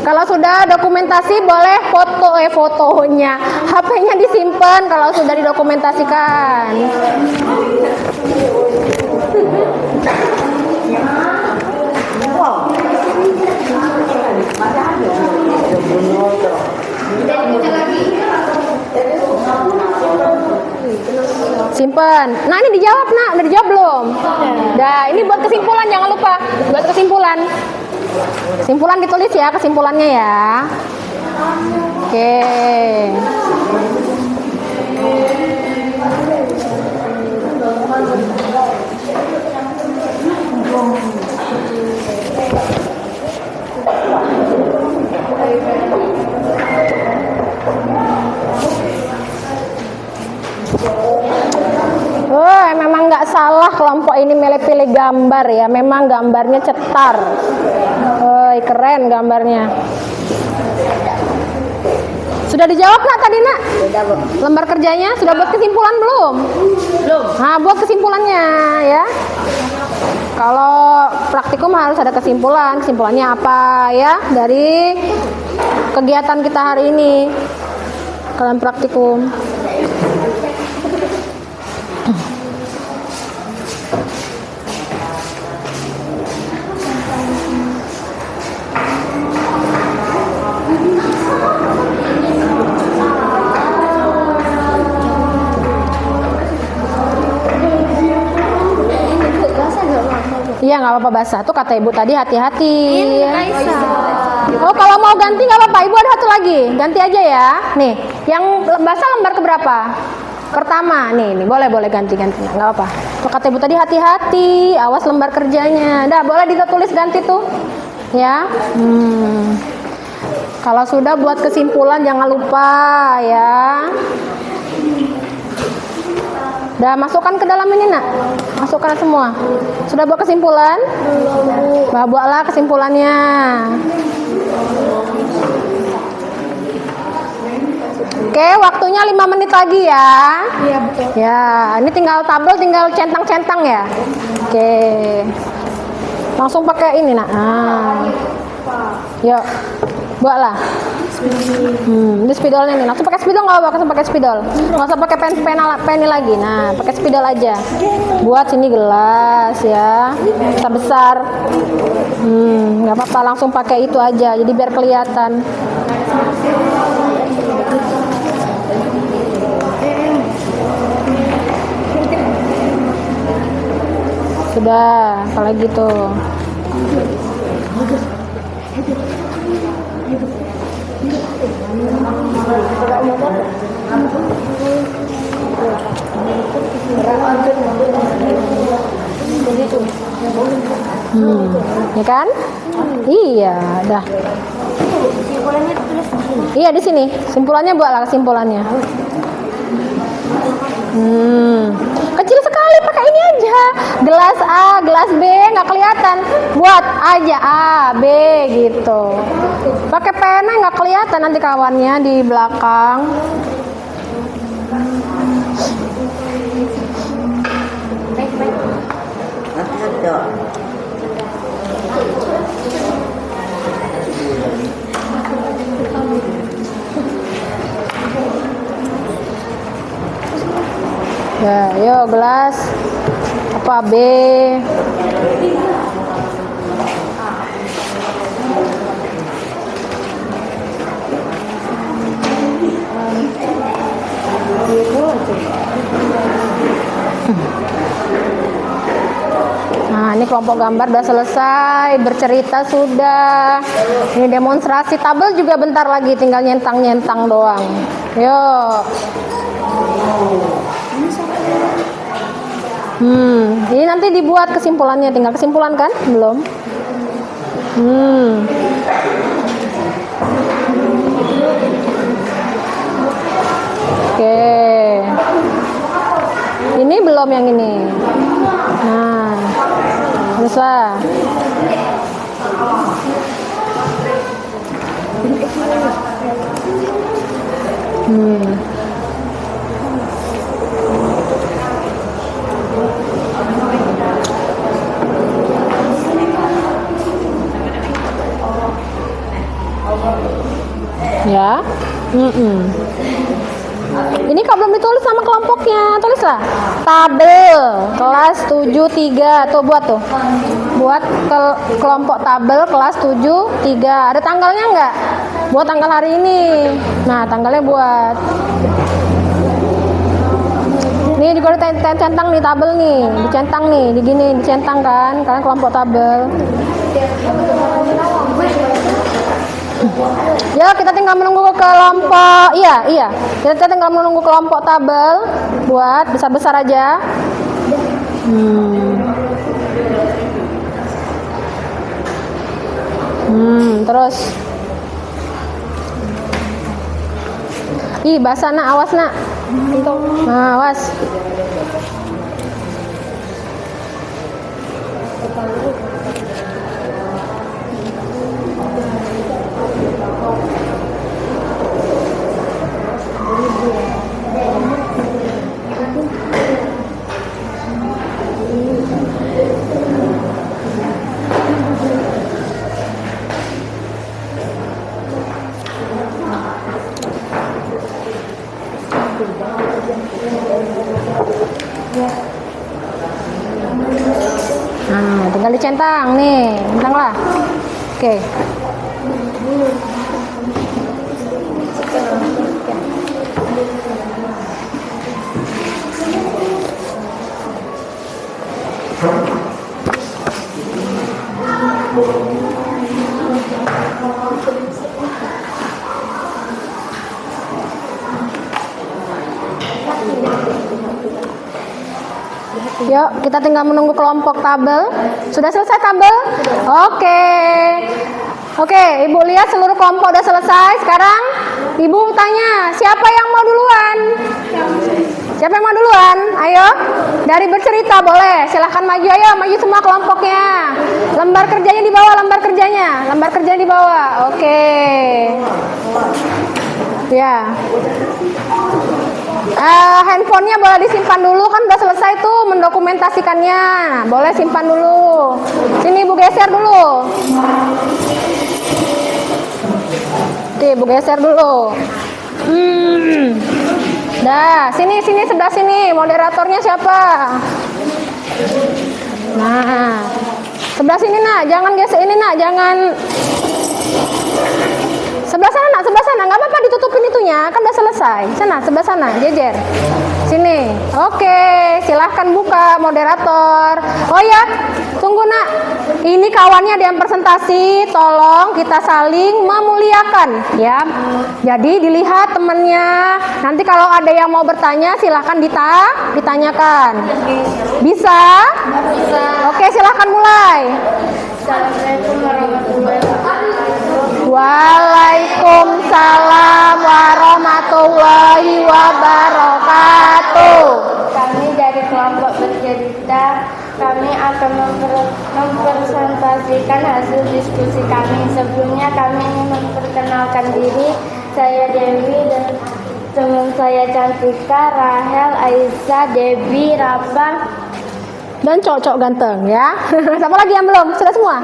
Kalau sudah dokumentasi boleh fotonya. HP-nya disimpan kalau sudah didokumentasikan. Simpen. Nah, ini dijawab, Nak. Udah dijawab belum? Nah, ini buat kesimpulan, jangan lupa. Buat kesimpulan. Kesimpulan ditulis ya, kesimpulannya ya. Oke. Memang nggak salah kelompok ini pilih gambar ya. Memang gambarnya cetar. Keren gambarnya. Sudah dijawab nggak tadi, Nak? Sudah, Bu. Lembar kerjanya sudah buat kesimpulan belum? Belum. Nah, buat kesimpulannya ya. Kalau praktikum harus ada kesimpulan. Kesimpulannya apa ya dari kegiatan kita hari ini? Kalian praktikum. Iya, nggak apa-apa basah. Tuh kata Ibu tadi hati-hati. Oh, kalau mau ganti nggak apa-apa. Ibu ada satu lagi. Ganti aja ya. Nih, yang basah lembar keberapa? Pertama. Nih, boleh ganti. Nggak apa-apa. Tuh kata Ibu tadi hati-hati. Awas lembar kerjanya. Dah, boleh ditulis ganti tuh. Ya. Kalau sudah buat kesimpulan jangan lupa ya. Udah masukkan ke dalam ini, Nak. Masukkan semua. Sudah buat kesimpulan? Buatlah kesimpulannya. Oke, waktunya 5 menit lagi ya. Iya, betul. Ya, ini tinggal tabel, tinggal centang-centang ya. Oke. Langsung pakai ini, Nak. Yuk. Buatlah. Ini spidolnya nih. Langsung pakai spidol nggak apa-apa, langsung pakai spidol. Nggak usah pakai pen lagi. Nah, pakai spidol aja. Buat sini gelas ya, besar. Nggak apa-apa, langsung pakai itu aja. Jadi biar kelihatan. Sudah, kalau gitu. Ya kan? Iya, dah. Simpulannya tulis di sini. Iya, di sini. Simpulannya buatlah kesimpulannya. Kecil sekali, pakai ini aja. Gelas A, gelas B nggak kelihatan. Buat aja A, B gitu. Pakai pena nggak kelihatan nanti kawannya di belakang. Ya, yuk gelas apa B? Nah, ini kelompok gambar udah selesai, bercerita sudah. Ini demonstrasi tabel juga bentar lagi, tinggal nyentang-nyentang doang. Yuk. Ini nanti dibuat kesimpulannya, tinggal kesimpulan kan? Belum. Oke. Ini belum yang ini. Nah, bisa. Ya. Ini kok belum ditulis sama kelompoknya, tulislah. Tabel kelas 73 tuh buat tuh. Buat kelompok tabel kelas 73. Ada tanggalnya enggak? Buat tanggal hari ini. Nah, tanggalnya buat. Nih juga dicentang nih tabel nih, dicentang nih, dicentang kan, kalian kelompok tabel. Ya, kita tinggal menunggu kelompok. Iya. Kita tinggal menunggu kelompok tabel buat besar-besar aja. Terus. Ih, basah nak, awas nak. Nah, awas. Nah, tinggal dicentang nih, centanglah. Oke. Yuk, kita tinggal menunggu kelompok tabel. Sudah selesai tabel? Oke, Ibu lihat seluruh kelompok udah selesai. Sekarang Ibu tanya, siapa yang mau duluan? Siapa yang mau duluan? Ayo, dari bercerita boleh. Silahkan maju, ayo maju semua kelompoknya. Lembar kerjanya di bawah, lembar kerjanya di bawah. Oke. Ya. Handphonenya boleh disimpan dulu, kan udah selesai tuh mendokumentasikannya. Boleh simpan dulu. Sini Ibu geser dulu. Oke, Ibu geser dulu. Dah, sini sebelah sini. Moderatornya siapa? Nah, sebelah sini nak, jangan geser ini nak, jangan. Sebelah sana, nggak apa-apa ditutupin itunya, kan udah selesai. Sana, sebelah sana, jejer. Sini, oke, silahkan buka moderator. Oh ya, tunggu nak, ini kawannya ada yang presentasi, tolong kita saling memuliakan, ya. Jadi dilihat temennya, nanti kalau ada yang mau bertanya, silahkan ditanyakan. Bisa? Oke, silahkan mulai. Assalamualaikum warahmatullahi wabarakatuh. Waalaikumsalam warahmatullahi wabarakatuh. Kami dari kelompok bercerita, kami akan mempresentasikan hasil diskusi kami. Sebelumnya kami ingin memperkenalkan diri. Saya Dewi dan teman saya Cantika, Rahel, Aisyah, Debbie, Rafa, Dan cowok-cowok ganteng ya. Siapa lagi yang belum? Sudah semua?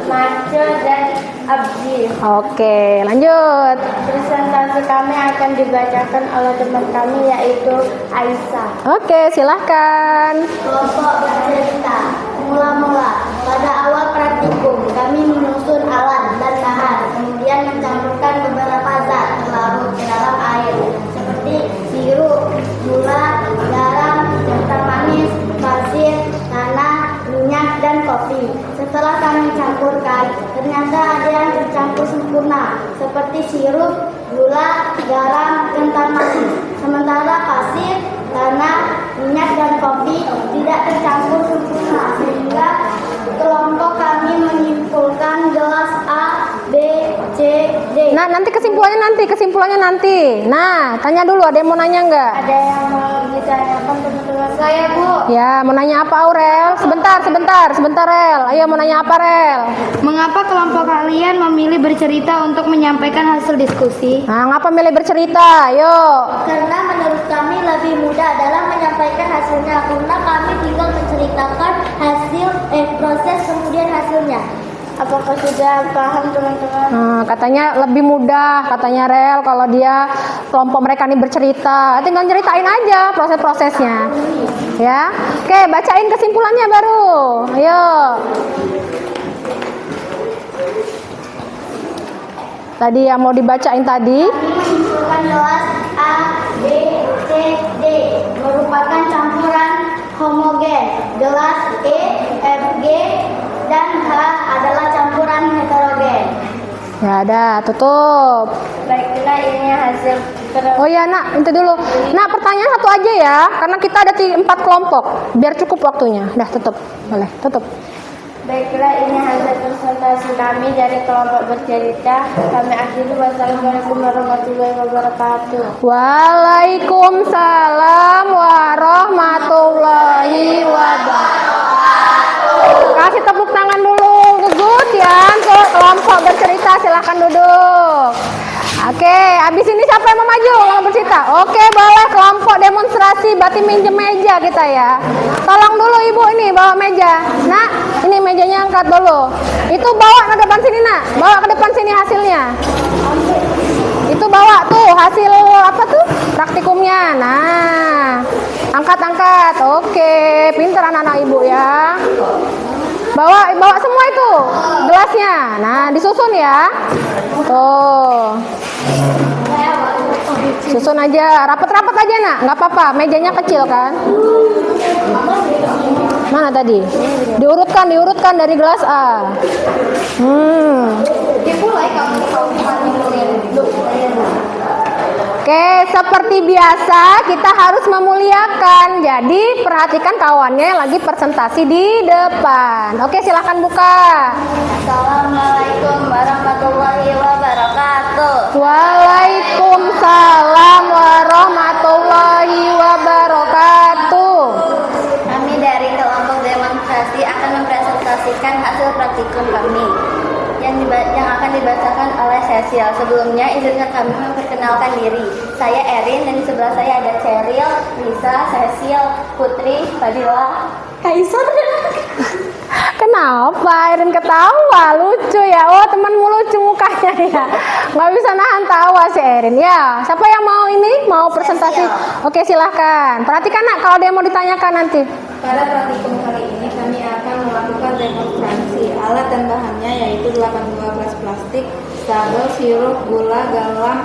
Maco, dan Abdi. Oke, lanjut. Presentasi kami akan dibacakan oleh teman kami yaitu Aisyah. Oke, silahkan. Kelompok bercerita. Mula-mula, pada awal praktikum, kami menyusun alat dan bahan, kemudian mencampurkan beberapa zat larut ke dalam air, seperti sirup, gula, garam, kental manis, pasir, tanah, minyak, dan ternyata ada yang tercampur sempurna, seperti sirup, gula, garam, kental manis. Sementara pasir, tanah, minyak, dan kopi tidak tercampur sempurna, sehingga kelompok kami menyimpulkan gelas A, B, C, D. Nah, nanti kesimpulannya nanti. Nah, tanya dulu, ada yang mau nanya nggak? Ada yang mau ditanyakan teman-teman saya, Bu? Ya, mau nanya apa Aurel? Sebentar Rel. Ayo mau nanya apa Rel? Mengapa kelompok kalian memilih bercerita untuk menyampaikan hasil diskusi? Nah, ngapa milih bercerita? Ayo. Karena menurut kami lebih mudah adalah menyampaikan hasilnya, karena kami tinggal menceritakan proses kemudian hasilnya. Apakah sudah paham teman-teman? Nah, katanya lebih mudah, katanya Rel, kalau dia kelompok mereka nih bercerita, tinggal ceritain aja proses-prosesnya, ya. Oke, bacain kesimpulannya baru, ayo. Tadi yang mau dibacain tadi. Kami menyimpulkan gelas A, B, C, D merupakan campuran homogen. Gelas E, F, G, dan H adalah campuran heterogen. Ya ada, tutup. Baiklah, ini hasil Oh ya nak, itu dulu. Nah, pertanyaan satu aja ya, karena kita ada 4 kelompok, biar cukup waktunya. Dah, tutup, boleh, tutup. Baiklah, ini hasil presentasi kami dari kelompok bercerita. Kami akhiri. Wassalamualaikum warahmatullahi wabarakatuh. Waalaikumsalam warahmatullahi wabarakatuh. Kasih tepuk tangan dulu, good ya, untuk kelompok bercerita. Silahkan duduk. Oke, habis ini siapa yang mau maju kelompok bercerita? Oke, boleh kelompok demonstrasi. Berarti minjem meja kita ya. Tolong dulu ibu ini bawa meja. Nak, ini mejanya angkat dulu. Itu bawa ke depan sini nak. Bawa ke depan sini hasilnya. Itu bawa tuh hasil apa tuh? Praktikumnya. Nah, angkat. Oke, pinter anak-anak ibu ya. Bawa semua itu gelasnya. Nah, disusun ya. Tuh. Susun aja, rapat-rapat aja nak, nggak apa-apa. Mejanya kecil kan? Mana tadi? Diurutkan dari gelas A. Oke, seperti biasa kita harus memuliakan. Jadi perhatikan kawannya yang lagi presentasi di depan. Oke, silakan buka. Assalamualaikum warahmatullahi wabarakatuh. Waalaikumsalam warahmatullahi wabarakatuh. Kami dari kelompok demonstrasi akan mempresentasikan hasil praktikum kami yang akan dibacakan oleh Cecil. Sebelumnya izinkan kami memperkenalkan diri. Saya Erin dan di sebelah saya ada Cheryl, Lisa, Cecil, Putri, Fadila, Kaisar. Kenapa Erin ketawa? Lucu ya. Oh, temanmu lucu mukanya ya. Nggak bisa nahan tawa si Erin. Ya, siapa yang mau ini? Mau presentasi? Oke, silahkan. Perhatikan nak kalau dia mau ditanyakan nanti. Pada praktikum kali ini kami akan melakukan demonstrasi. Alat dan bahannya yaitu 8 buah gelas plastik, sabel, sirup, gula, garam,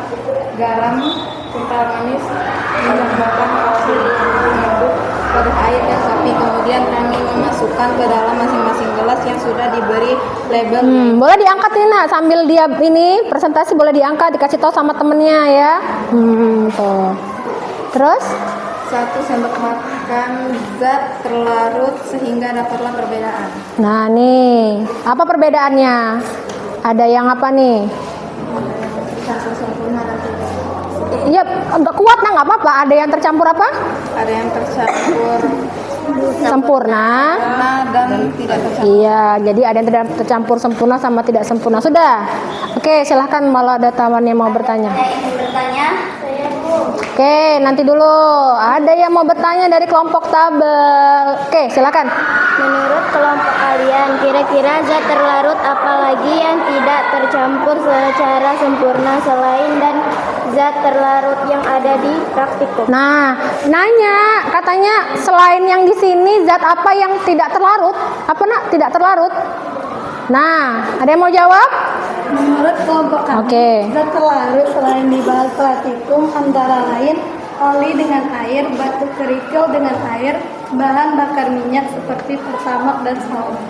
kental manis, minyak bakar, pasir, aduk pada air dan kopi. Kemudian kami memasukkan ke dalam masing-masing gelas yang sudah diberi label. Boleh diangkat ini nak, sambil dia ini presentasi boleh diangkat, dikasih tahu sama temennya ya. Tuh. Terus? 1. Sendok makan zat terlarut sehingga dapatlah perbedaan. Nah nih, apa perbedaannya? Ada yang apa nih? Tercampur sempurna dan tidak. Iya, agak kuat nah, nggak apa-apa. Ada yang tercampur apa? Ada yang tercampur Sempurna. dan tidak tercampur. Iya, jadi ada yang tidak tercampur sempurna sama tidak sempurna. Sudah. Oke, silahkan malah ada taman yang mau bertanya. Saya ingin bertanya. Saya Bu. Oke, nanti dulu. Ada yang mau bertanya dari kelompok tabel. Oke, silakan. Menurut kelompok kalian, kira-kira zat terlarut apalagi yang tidak tercampur secara sempurna selain dan zat terlarut yang ada di praktikum? Nah, nanya, katanya selain yang di sini zat apa yang tidak terlarut? Apa nak? Tidak terlarut? Nah, ada yang mau jawab? Menurut kelompok kami, Oke. zat terlarut selain dibahas praktikum antara lain oli dengan air, batu kerikil dengan air, bahan bakar minyak seperti pertamax dan saus.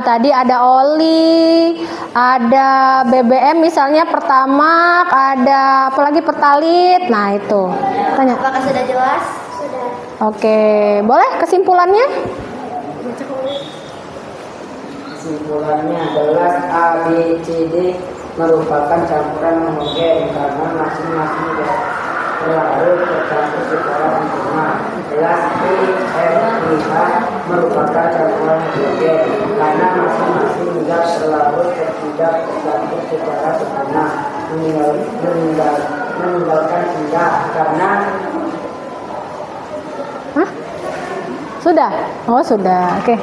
Tadi ada oli, ada BBM misalnya Pertamax, ada apalagi Pertalit. Nah, itu. Tanya. Apakah sudah jelas? Sudah. Oke, boleh kesimpulannya? Kesimpulannya gelas A, B, C, D merupakan campuran homogen karena masing-masing terlarut tercampur secara sempurna. Gelas E, F, G, H merupakan campuran homogen karena masing-masing zat terlarut tidak tercampur secara sempurna. Meninggalkan tidak karena Sudah? Oh, sudah. Oke.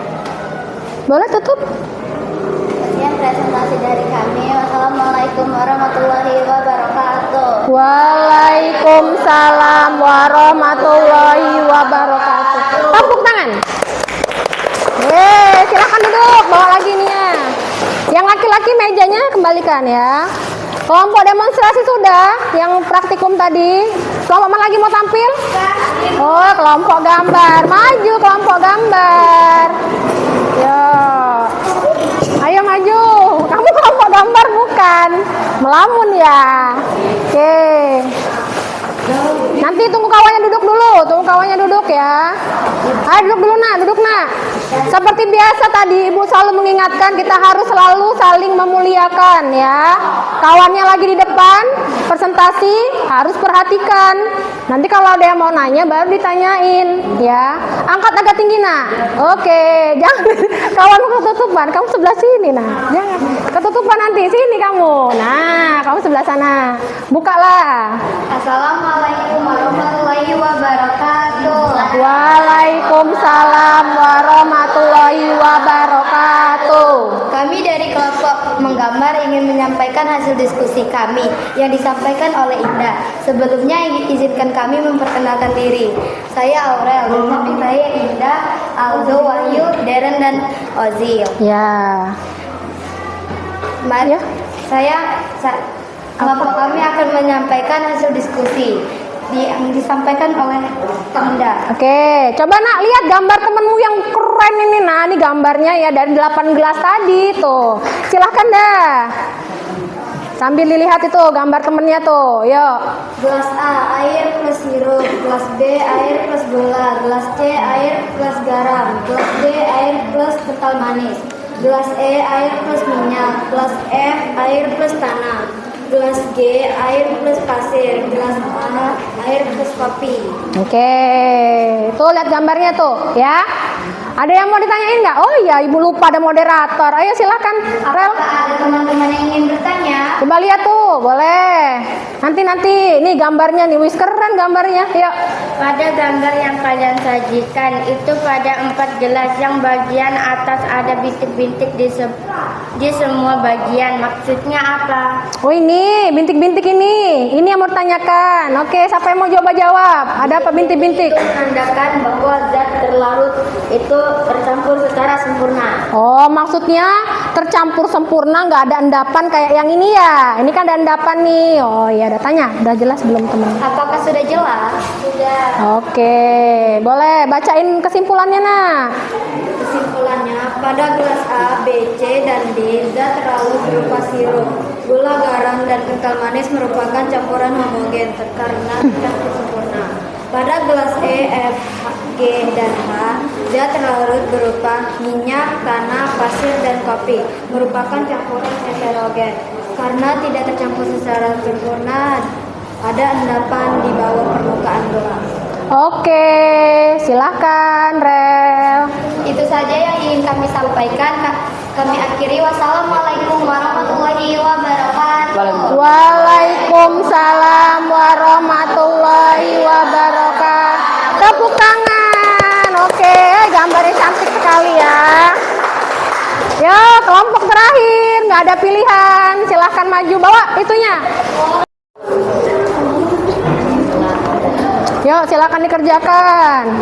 Boleh tutup? Sekian presentasi dari kami. Wassalamualaikum warahmatullahi wabarakatuh. Waalaikumsalam warahmatullahi wabarakatuh. Tepuk tangan. Silakan duduk. Bawa lagi nih ya. Yang laki-laki mejanya kembalikan ya. Kelompok demonstrasi sudah. Yang praktikum tadi. Kelompok mana lagi mau tampil? Oh, kelompok gambar. Maju kelompok gambar. Yo. Ayo maju. Kamu kelompok gambar bukan? Melamun ya. Oke. Nanti tunggu kawannya duduk dulu. Tunggu kawannya duduk ya. Ayo duduk dulu nak, duduk nak. Seperti biasa tadi Ibu selalu mengingatkan kita harus selalu saling memuliakan ya. Kawannya lagi di depan, presentasi harus perhatikan. Nanti kalau ada yang mau nanya baru ditanyain ya. Angkat agak tinggi nak. Oke, jangan kawanmu ketutupan. Kamu sebelah sini nah. Jangan ketutupan nanti sini kamu. Nah, kamu sebelah sana. Bukalah. Assalamualaikum warahmatullahi wabarakatuh. Waalaikumsalam warahmatullahi wabarakatuh. Kami dari kelompok menggambar ingin menyampaikan hasil diskusi kami yang disampaikan oleh Indah. Sebelumnya izinkan kami memperkenalkan diri. Saya Aurel, dan samping saya Indah, Aldo, Wahyu, Deren, dan Ozil. Ya. Mari, Ya. kelompok kami akan menyampaikan hasil diskusi yang disampaikan oleh Indah. Oke, coba nak lihat gambar temenmu yang keren ini. Nah, ini gambarnya ya dari 8 gelas tadi tuh. Silahkan dah. Sambil dilihat itu gambar temennya tuh. Yuk. Gelas A, air plus sirup. Gelas B, air plus gula. Gelas C, air plus garam. Gelas D, air plus kental manis. Gelas E, air plus minyak. Gelas F, air plus tanah. Gelas G, air plus pasir. Gelas A, air plus kopi. Oke, tuh lihat gambarnya tuh ya. Ada yang mau ditanyain nggak? Oh iya, Ibu lupa ada moderator. Ayo silakan, Rel. Apakah ada teman-teman yang ingin bertanya? Coba lihat tuh, boleh. Nanti, ini gambarnya nih, wis keren gambarnya. Yuk. Pada gambar yang kalian sajikan itu pada 4 gelas yang bagian atas ada bintik-bintik di semua bagian. Maksudnya apa? Oh ini, bintik-bintik ini. Ini yang mau ditanyakan. Oke, siapa yang mau jawab? Ada apa bintik-bintik? Itu menandakan bahwa zat terlarut itu tercampur secara sempurna. Oh, maksudnya tercampur sempurna, nggak ada endapan kayak yang ini ya. Ini kan ada endapan nih. Oh iya, ada tanya. Udah jelas belum teman? Apakah sudah jelas? Sudah. Oke, boleh bacain kesimpulannya nak. Kesimpulannya, pada gelas A, B, C, dan D, zat terlarut berupa sirup, gula, garam, dan kental manis merupakan campuran homogen karena tercampur sempurna. Pada gelas E, F, G, dan H, zat terlarut berupa minyak, tanah, pasir, dan kopi merupakan campuran heterogen karena tidak tercampur secara sempurna. Ada endapan di bawah permukaan gelas. Oke, silahkan Rel. Itu saja yang ingin kami sampaikan. Kami akhiri. Wassalamualaikum warahmatullahi wabarakatuh. Waalaikumsalam warahmatullahi wabarakatuh. Tepuk tangan. Oke, gambarnya cantik sekali ya. Yo, kelompok terakhir, nggak ada pilihan. Silahkan maju, bawa itunya. Yuk, silakan dikerjakan.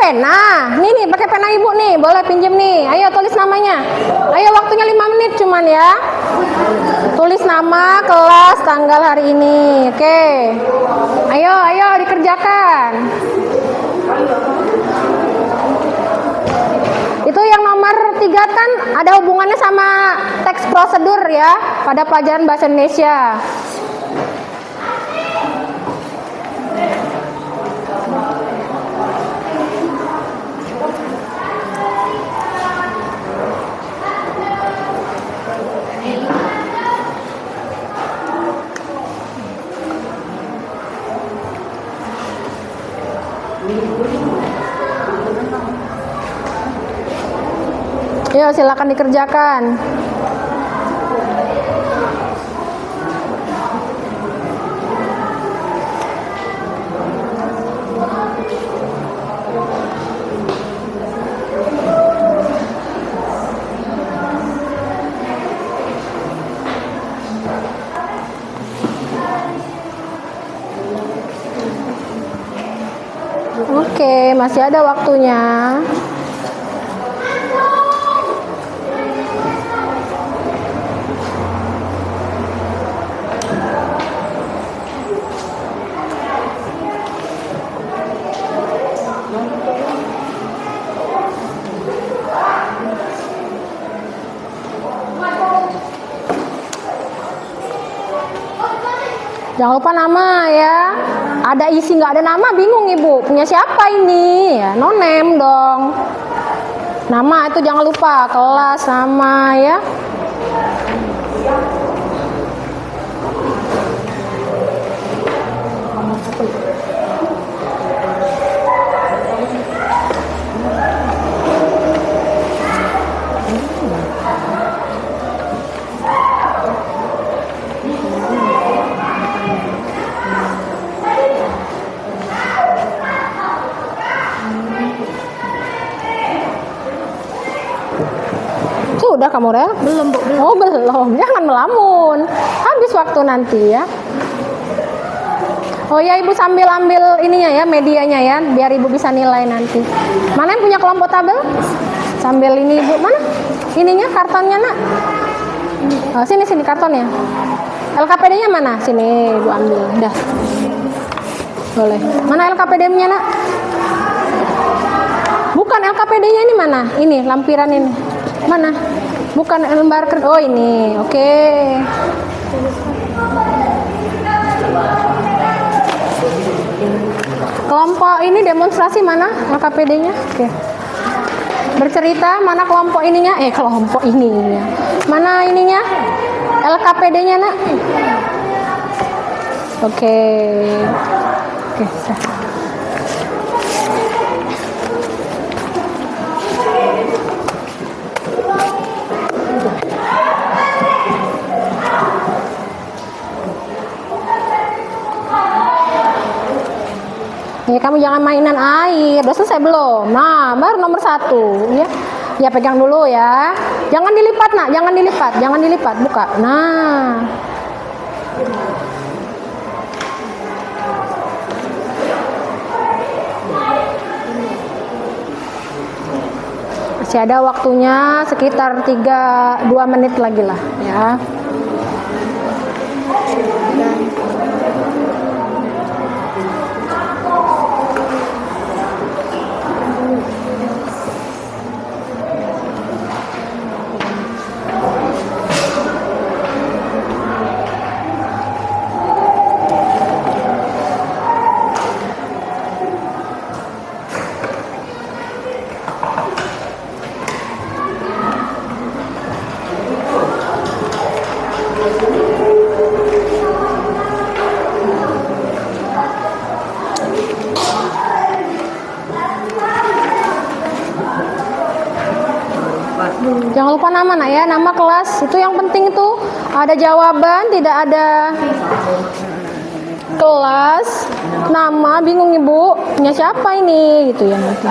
pena. Nih, pakai pena ibu nih. Boleh pinjem nih. Ayo tulis namanya. Ayo waktunya 5 menit cuman ya. Tulis nama, kelas, tanggal hari ini. Oke. Ayo dikerjakan. Itu yang nomor 3 kan ada hubungannya sama teks prosedur ya pada pelajaran bahasa Indonesia. Yuk silakan dikerjakan. Oke, masih ada waktunya. Jangan lupa nama ya. Ada isi nggak ada nama bingung ibu. Punya siapa ini? Ya, no name dong. Nama itu jangan lupa. Kelas sama ya. Sudah kamu Rel? Belum Bu. Oh belum, jangan melamun. Habis waktu nanti ya. Oh ya ibu sambil ambil ininya ya, medianya ya, biar ibu bisa nilai nanti. Mana yang punya kelompok tabel? Sambil ini ibu, mana? Ininya kartonnya nak? Oh, sini kartonnya. LKPD-nya mana? Sini ibu ambil. Dah. Boleh. Mana LKPD-nya nak? Bukan LKPD-nya ini mana? Ini lampiran ini. Mana? Bukan lembar kerja. Oh ini. Oke. Kelompok ini demonstrasi mana LKPD-nya? Oke. Bercerita mana kelompok ininya? Kelompok ininya. Mana ininya? LKPD-nya nak? Oke. Oke. Ya, kamu jangan mainan air. Udah selesai belum? Nah, baru nomor 1 ya. Ya pegang dulu ya. Jangan dilipat nak, jangan dilipat. Buka. Nah. Masih ada waktunya sekitar 2 menit lagi lah ya. Jangan lupa nama nak ya, nama kelas itu yang penting itu ada jawaban, tidak ada kelas, nama, bingung ibu, punya siapa ini gitu ya nanti.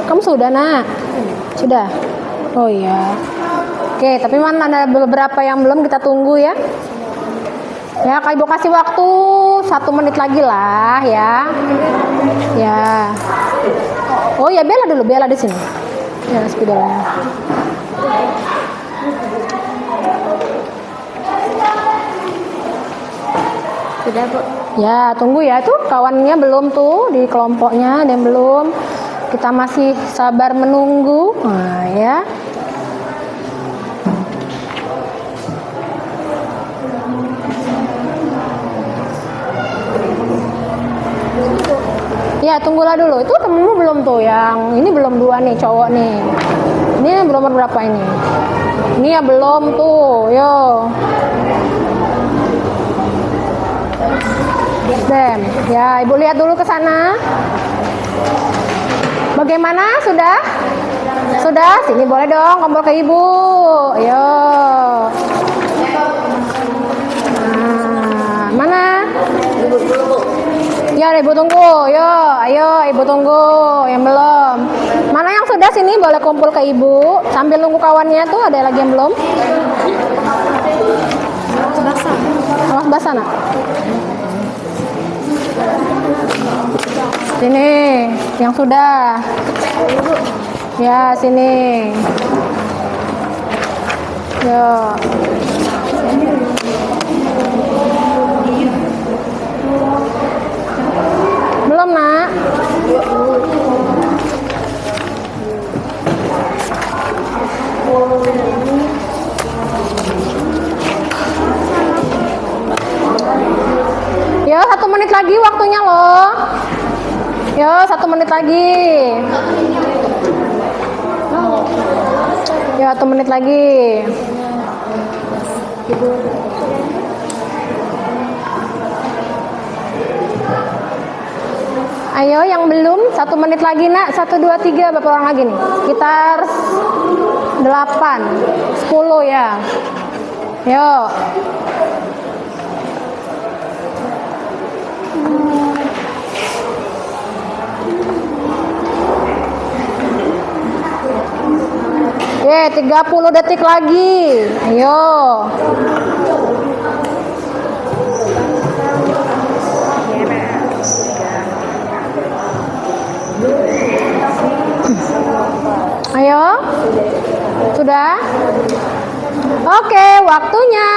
Kamu sudah, Nak? Sudah? Oh iya. Oke, tapi mana ada beberapa yang belum, kita tunggu ya. Ya, Kak Ibu kasih waktu 1 menit lagi lah ya. Ya. Oh ya, Bella dulu, Bella di sini. Ya, spidolnya. Sudah, Bu. Ya, tunggu ya. Tuh kawannya belum tuh di kelompoknya, ada yang belum. Kita masih sabar menunggu. Nah, ya. Ya, tunggulah dulu. Itu temenmu belum tuh, yang ini belum 2 nih, cowok nih. Ini belum berapa ini? Ini ya belum tuh, yo. Dem, ya Ibu lihat dulu ke sana. Bagaimana? Sudah? Sudah? Sini boleh dong, kumpul ke Ibu. Yo. Nah, mana? Ya, Ibu tunggu. Yo, ayo Ibu tunggu. Yang belum. Mana yang sudah, sini boleh kumpul ke Ibu. Sambil nunggu kawannya tuh, ada lagi yang belum? Awas basah, Nak. Sini, yang sudah. Ya, sini. Yo. Belum, Nak? Yo, 1 menit lagi waktunya loh. Yo, 1 menit lagi. Yo, 1 menit lagi. Ayo, yang belum, 1 menit lagi, Nak. 1, 2, 3, berapa orang lagi nih? Sekitar 8, 10 ya. Yo. Ye, 30 detik lagi. Ayo. Ayo. Sudah? Oke, waktunya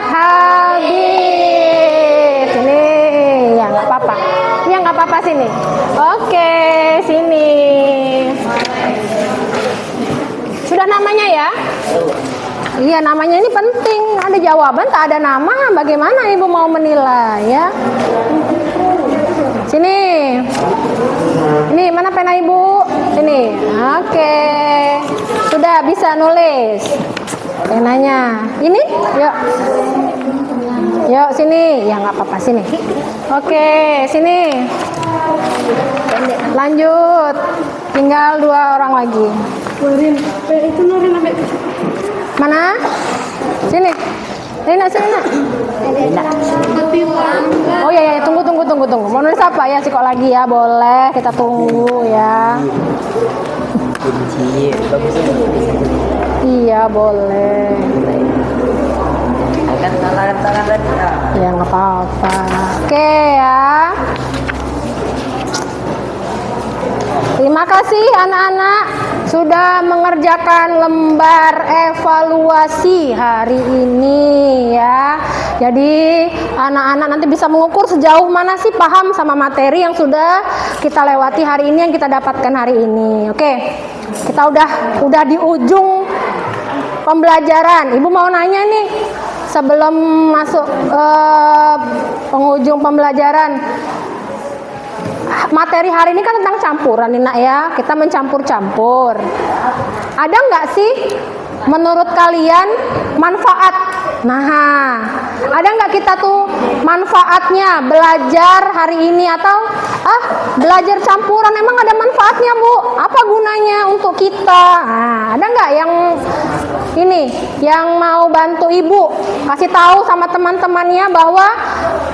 habis. Ini ya nggak apa-apa. Ya nggak apa-apa sini. Oke, sini. Sudah namanya ya? Iya, namanya ini penting. Ada jawaban, tak ada nama. Bagaimana Ibu mau menilai ya? Sini. Ini mana pena Ibu? Sini. Oke. Sudah bisa nulis. Penanya. Ini? Yuk. Yuk sini. Ya nggak apa-apa, sini. Oke, sini. Lanjut. Tinggal 2 orang lagi. Itu Nurin ambil. Mana? Sini. Rina, sini, Nak. Oh ya, tunggu. Mau nulis apa ya? Kok lagi ya? Boleh, kita tunggu ya. Iya, boleh. Ya, nggak apa-apa. Oke ya. Terima kasih anak-anak sudah mengerjakan lembar evaluasi hari ini ya. Jadi anak-anak nanti bisa mengukur sejauh mana sih paham sama materi yang sudah kita lewati hari ini, yang kita dapatkan hari ini. Oke, kita udah di ujung pembelajaran. Ibu mau nanya nih sebelum masuk penghujung pembelajaran. Materi hari ini kan tentang campuran nih, Nak ya. Kita mencampur-campur. Ada nggak sih menurut kalian manfaat? Nah, ada nggak kita tuh manfaatnya belajar hari ini, atau belajar campuran emang ada manfaatnya, Bu? Apa gunanya untuk kita? Nah, ada nggak yang Ini yang mau bantu ibu kasih tahu sama teman-temannya bahwa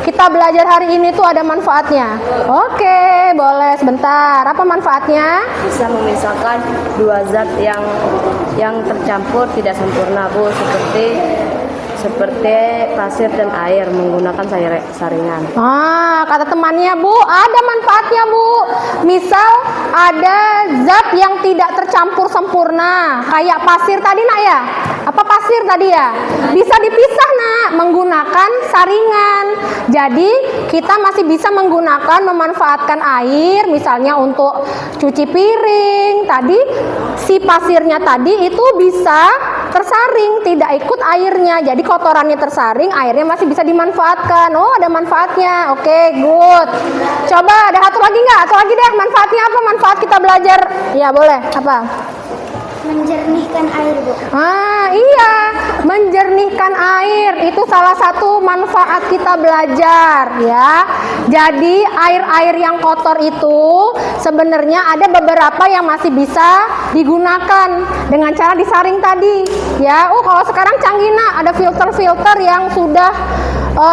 kita belajar hari ini tuh ada manfaatnya. Oke, boleh sebentar. Apa manfaatnya? Bisa memisahkan dua zat yang tercampur tidak sempurna, Bu, seperti pasir dan air menggunakan saringan. Kata temannya, Bu, ada manfaatnya, Bu. Misal ada zat yang tidak tercampur sempurna, kayak pasir tadi, Nak, ya? Apa pasir tadi ya? Bisa dipisah, Nak, menggunakan saringan. Jadi, kita masih bisa menggunakan, memanfaatkan air, misalnya untuk cuci piring. Tadi, si pasirnya tadi itu bisa tersaring, tidak ikut airnya. Jadi, kotorannya tersaring, airnya masih bisa dimanfaatkan. Oh, ada manfaatnya. Oke, good. Coba ada satu lagi nggak? Satu lagi deh. Manfaatnya apa? Manfaat kita belajar. Ya, boleh. Apa? Menjernihkan air, Bu. Iya, menjernihkan air itu salah satu manfaat kita belajar, ya. Jadi air-air yang kotor itu sebenarnya ada beberapa yang masih bisa digunakan dengan cara disaring tadi, ya. Kalau sekarang canggih, Nak, ada filter-filter yang sudah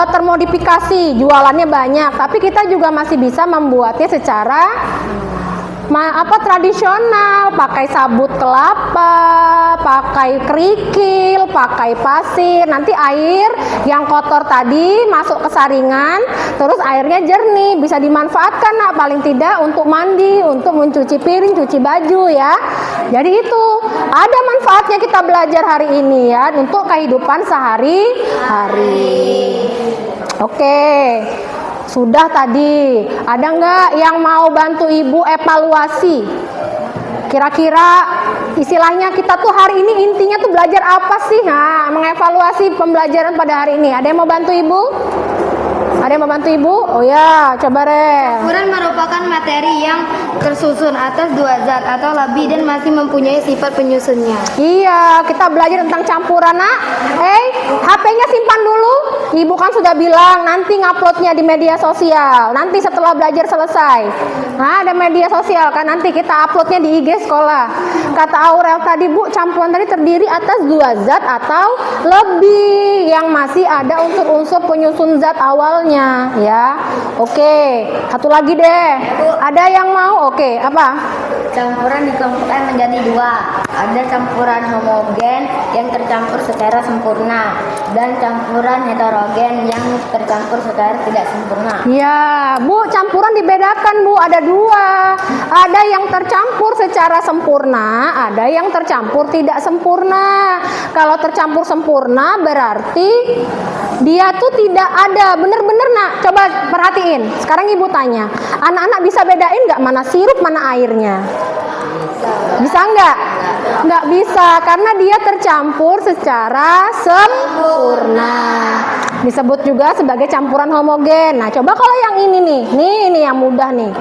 termodifikasi, jualannya banyak, tapi kita juga masih bisa membuatnya secara tradisional, pakai sabut kelapa, pakai kerikil, pakai pasir. Nanti air yang kotor tadi masuk ke saringan, terus airnya jernih, bisa dimanfaatkan, Nak, paling tidak untuk mandi, untuk mencuci piring, cuci baju, ya. Jadi itu ada manfaatnya kita belajar hari ini, ya, untuk kehidupan sehari-hari. Oke. Sudah tadi, ada nggak yang mau bantu ibu evaluasi? Kira-kira istilahnya kita tuh hari ini intinya tuh belajar apa sih? Nah, mengevaluasi pembelajaran pada hari ini. Ada yang mau bantu ibu? Ada yang mau bantu ibu? Oh ya, coba deh. Campuran merupakan materi yang tersusun atas dua zat atau lebih dan masih mempunyai sifat penyusunnya. Iya, kita belajar tentang campuran, Nak. HP-nya simpan dulu. Ibu kan sudah bilang nanti nguploadnya di media sosial. Nanti setelah belajar selesai. Nah, ada media sosial kan, nanti kita uploadnya di IG sekolah. Kata Aurel tadi, Bu, campuran tadi terdiri atas dua zat atau lebih yang masih ada unsur-unsur penyusun zat awalnya, ya. Oke, satu lagi deh. Ada yang mau? Oke, apa? Campuran dikelompokkan menjadi dua. Ada campuran homogen yang tercampur secara sempurna dan campuran heterogen yang tercampur secara tidak sempurna. Ya, Bu, campuran dibedakan, Bu. Ada dua. Ada yang tercampur secara sempurna, ada yang tercampur tidak sempurna. Kalau tercampur sempurna berarti dia tuh tidak ada. Bener-bener, Nak. Coba perhatiin. Sekarang ibu tanya, anak-anak bisa bedain nggak mana sirup, mana airnya? Bisa nggak? Nggak bisa, karena dia tercampur secara sempurna. Disebut juga sebagai campuran homogen. Nah, coba kalau yang ini nih. Nih yang mudah nih.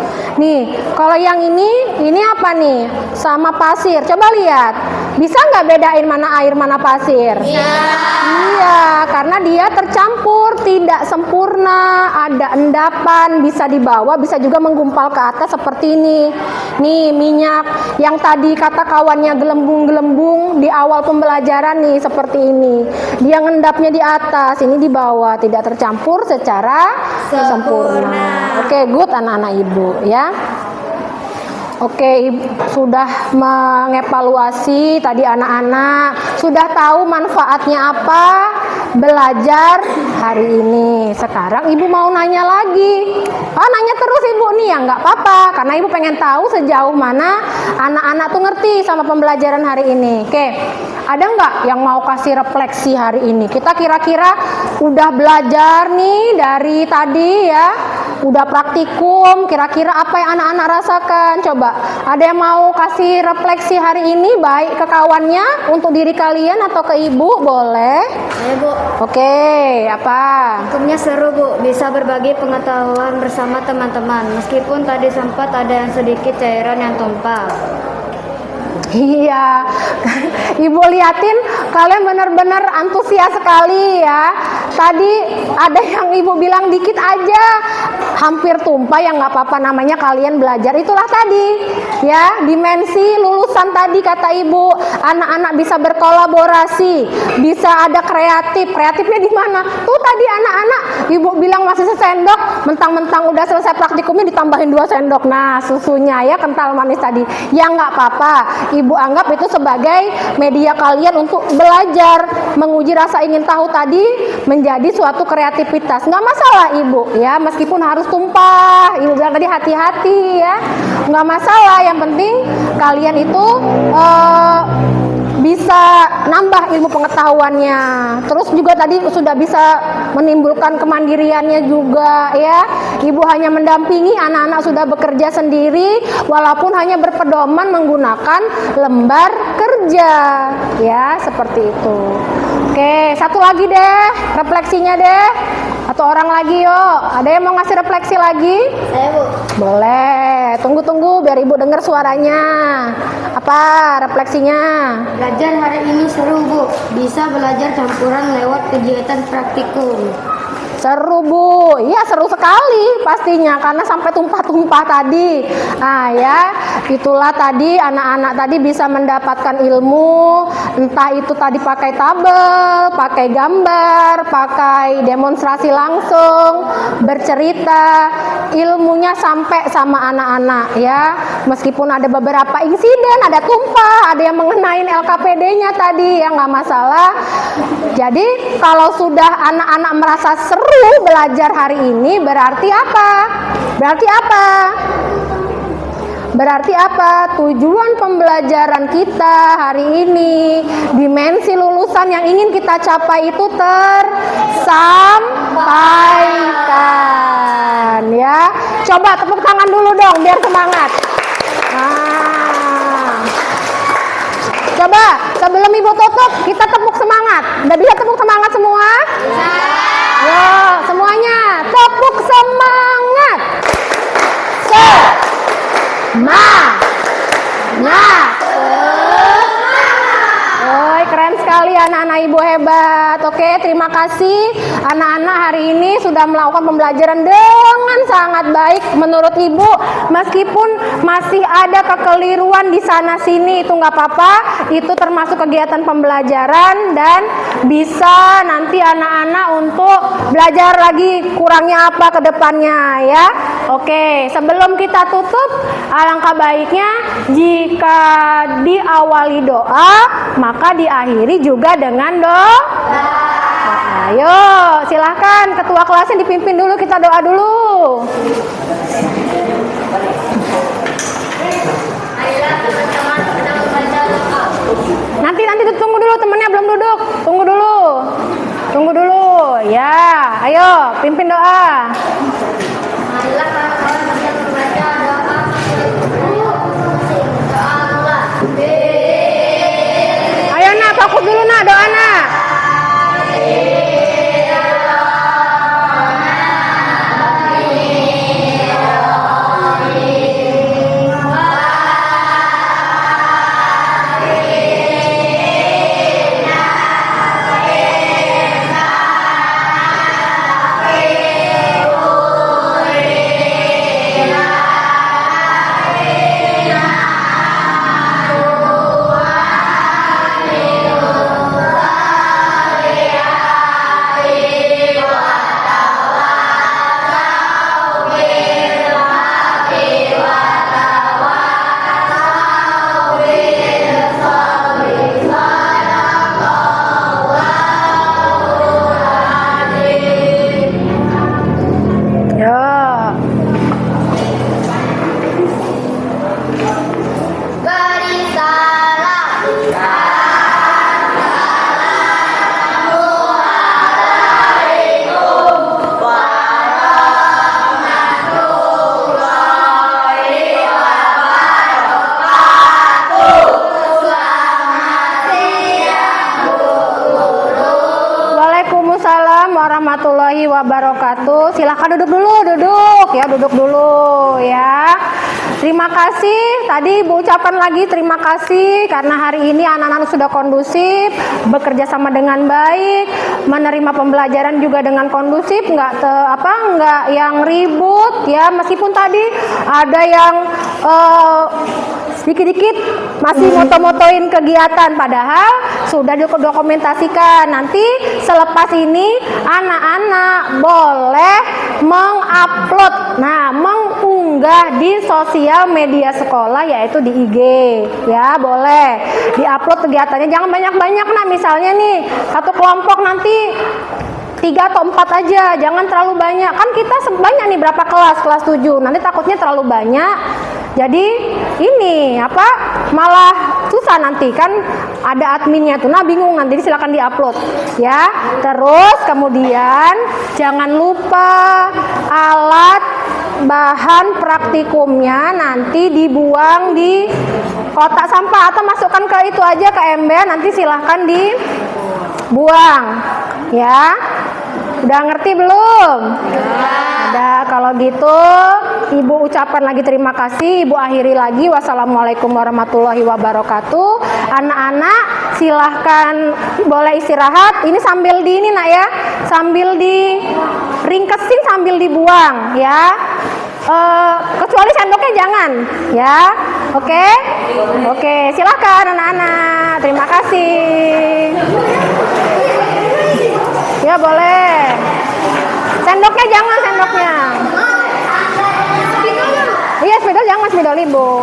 Nih, kalau yang ini apa nih? Sama pasir. Coba lihat. Bisa nggak bedain mana air, mana pasir? Iya, karena dia tercampur, tidak sempurna. Ada endapan, bisa dibawa, bisa juga menggumpal ke atas seperti ini. Nih, minyak yang tadi kata kawannya gelembung-gelembung di awal pembelajaran nih, seperti ini. Dia ngendapnya di atas, ini di bawah, tidak tercampur secara sempurna. Oke, good anak-anak ibu, ya. Oke, sudah mengevaluasi tadi anak-anak, sudah tahu manfaatnya apa belajar hari ini. Sekarang ibu mau nanya lagi. Nanya terus ibu nih, ya nggak apa-apa, karena ibu pengen tahu sejauh mana anak-anak tuh ngerti sama pembelajaran hari ini. Oke, ada nggak yang mau kasih refleksi hari ini? Kita kira-kira udah belajar nih dari tadi, ya, udah praktikum. Kira-kira apa yang anak-anak rasakan? Coba, ada yang mau kasih refleksi hari ini, baik ke kawannya, untuk diri kalian atau ke ibu? Boleh? Ya, Bu. Oke, apa? Hukumnya seru, Bu. Bisa berbagi pengetahuan bersama teman-teman. Meskipun tadi sempat ada yang sedikit cairan yang tumpah. Iya, ibu liatin kalian benar-benar antusias sekali, ya. tadi ada yang ibu bilang dikit aja, hampir tumpah ya nggak apa-apa, namanya kalian belajar. Itulah tadi ya dimensi lulusan tadi kata ibu, anak-anak bisa berkolaborasi, bisa ada kreatifnya di mana? Tuh tadi anak-anak ibu bilang masih sesendok, mentang-mentang udah selesai praktikumnya ditambahin 2 sendok. Nah susunya ya kental manis tadi, ya nggak apa-apa, ibu anggap itu sebagai media kalian untuk belajar, menguji rasa ingin tahu tadi menjadi suatu kreativitas. Nggak masalah ibu ya, meskipun harus tumpah, ibu bilang tadi hati-hati ya, nggak masalah, yang penting kalian itu bisa nambah ilmu pengetahuannya, terus juga tadi sudah bisa menimbulkan kemandiriannya juga ya. Ibu hanya mendampingi, anak-anak sudah bekerja sendiri walaupun hanya berpedoman menggunakan lembar kerja ya, seperti itu. Oke, satu lagi deh refleksinya deh, atau orang lagi yuk, ada yang mau ngasih refleksi lagi? Saya Bu. Boleh, tunggu biar ibu dengar suaranya. Apa refleksinya? Belajar hari ini seru Bu, bisa belajar campuran lewat kegiatan praktikum. Seru Bu, iya seru sekali pastinya karena sampai tumpah-tumpah tadi. Nah ya, itulah tadi anak-anak tadi bisa mendapatkan ilmu, entah itu tadi pakai tabel, pakai gambar, pakai demonstrasi langsung, bercerita, ilmunya sampai sama anak-anak ya. Meskipun ada beberapa insiden, ada tumpah, ada yang mengenain LKPD-nya tadi, ya nggak masalah. Jadi kalau sudah anak-anak merasa seru belajar hari ini, berarti apa? Berarti apa? Tujuan pembelajaran kita hari ini, dimensi lulusan yang ingin kita capai itu tersampaikan ya. Coba tepuk tangan dulu dong biar semangat. Nah, coba sebelum ibu tutup kita tepuk semangat. Udah bisa tepuk semangat semua? Yo, semuanya tepuk semangat. Oi, keren sekali anak-anak ibu hebat. Oke, terima kasih anak-anak hari ini sudah melakukan pembelajaran dengan sangat baik menurut ibu. Meskipun masih ada kekeliruan di sana sini, itu nggak apa-apa. Itu termasuk kegiatan pembelajaran dan bisa nanti anak-anak untuk belajar lagi kurangnya apa ke depannya ya. Oke, sebelum kita tutup, alangkah baiknya jika diawali doa, maka diakhiri juga dengan doa. Ayo, silahkan ketua kelasnya dipimpin dulu, kita doa dulu. Nanti tunggu dulu, temennya belum duduk. Tunggu dulu. Ya, ayo pimpin doa. Ayo nak, fokus dulu nak, doa nak. Warahmatullahi wabarakatuh. Silahkan duduk dulu ya. Terima kasih. Tadi Ibu ucapkan lagi terima kasih karena hari ini anak-anak sudah kondusif, bekerja sama dengan baik, menerima pembelajaran juga dengan kondusif, nggak yang ribut ya. Meskipun tadi ada yang sedikit-dikit masih moto-motoin kegiatan, padahal sudah didokumentasikan. Nanti selepas ini anak-anak boleh mengupload, mengunggah di sosial media sekolah yaitu di IG ya, boleh diupload kegiatannya, jangan banyak-banyak. Nah misalnya nih satu kelompok nanti 3 atau 4 aja, jangan terlalu banyak, kan kita banyak nih, berapa kelas 7, nanti takutnya terlalu banyak, jadi ini malah susah nanti kan, ada adminnya tuh, bingung nanti, silakan diupload ya. Terus kemudian jangan lupa alat bahan praktikumnya nanti dibuang di kotak sampah atau masukkan ke itu aja, ke ember, nanti silahkan dibuang ya. Udah ngerti belum? Ada. Kalau gitu Ibu ucapkan lagi terima kasih, Ibu akhiri lagi. Wassalamualaikum warahmatullahi wabarakatuh. Anak-anak silahkan boleh istirahat. Ini sambil sambil diringkesin, sambil dibuang ya. Kecuali sendoknya jangan ya. Oke, silahkan anak-anak. Terima kasih. Ya boleh. Sendoknya jangan, sendoknya. Iya, spidol jangan, spidol Ibu.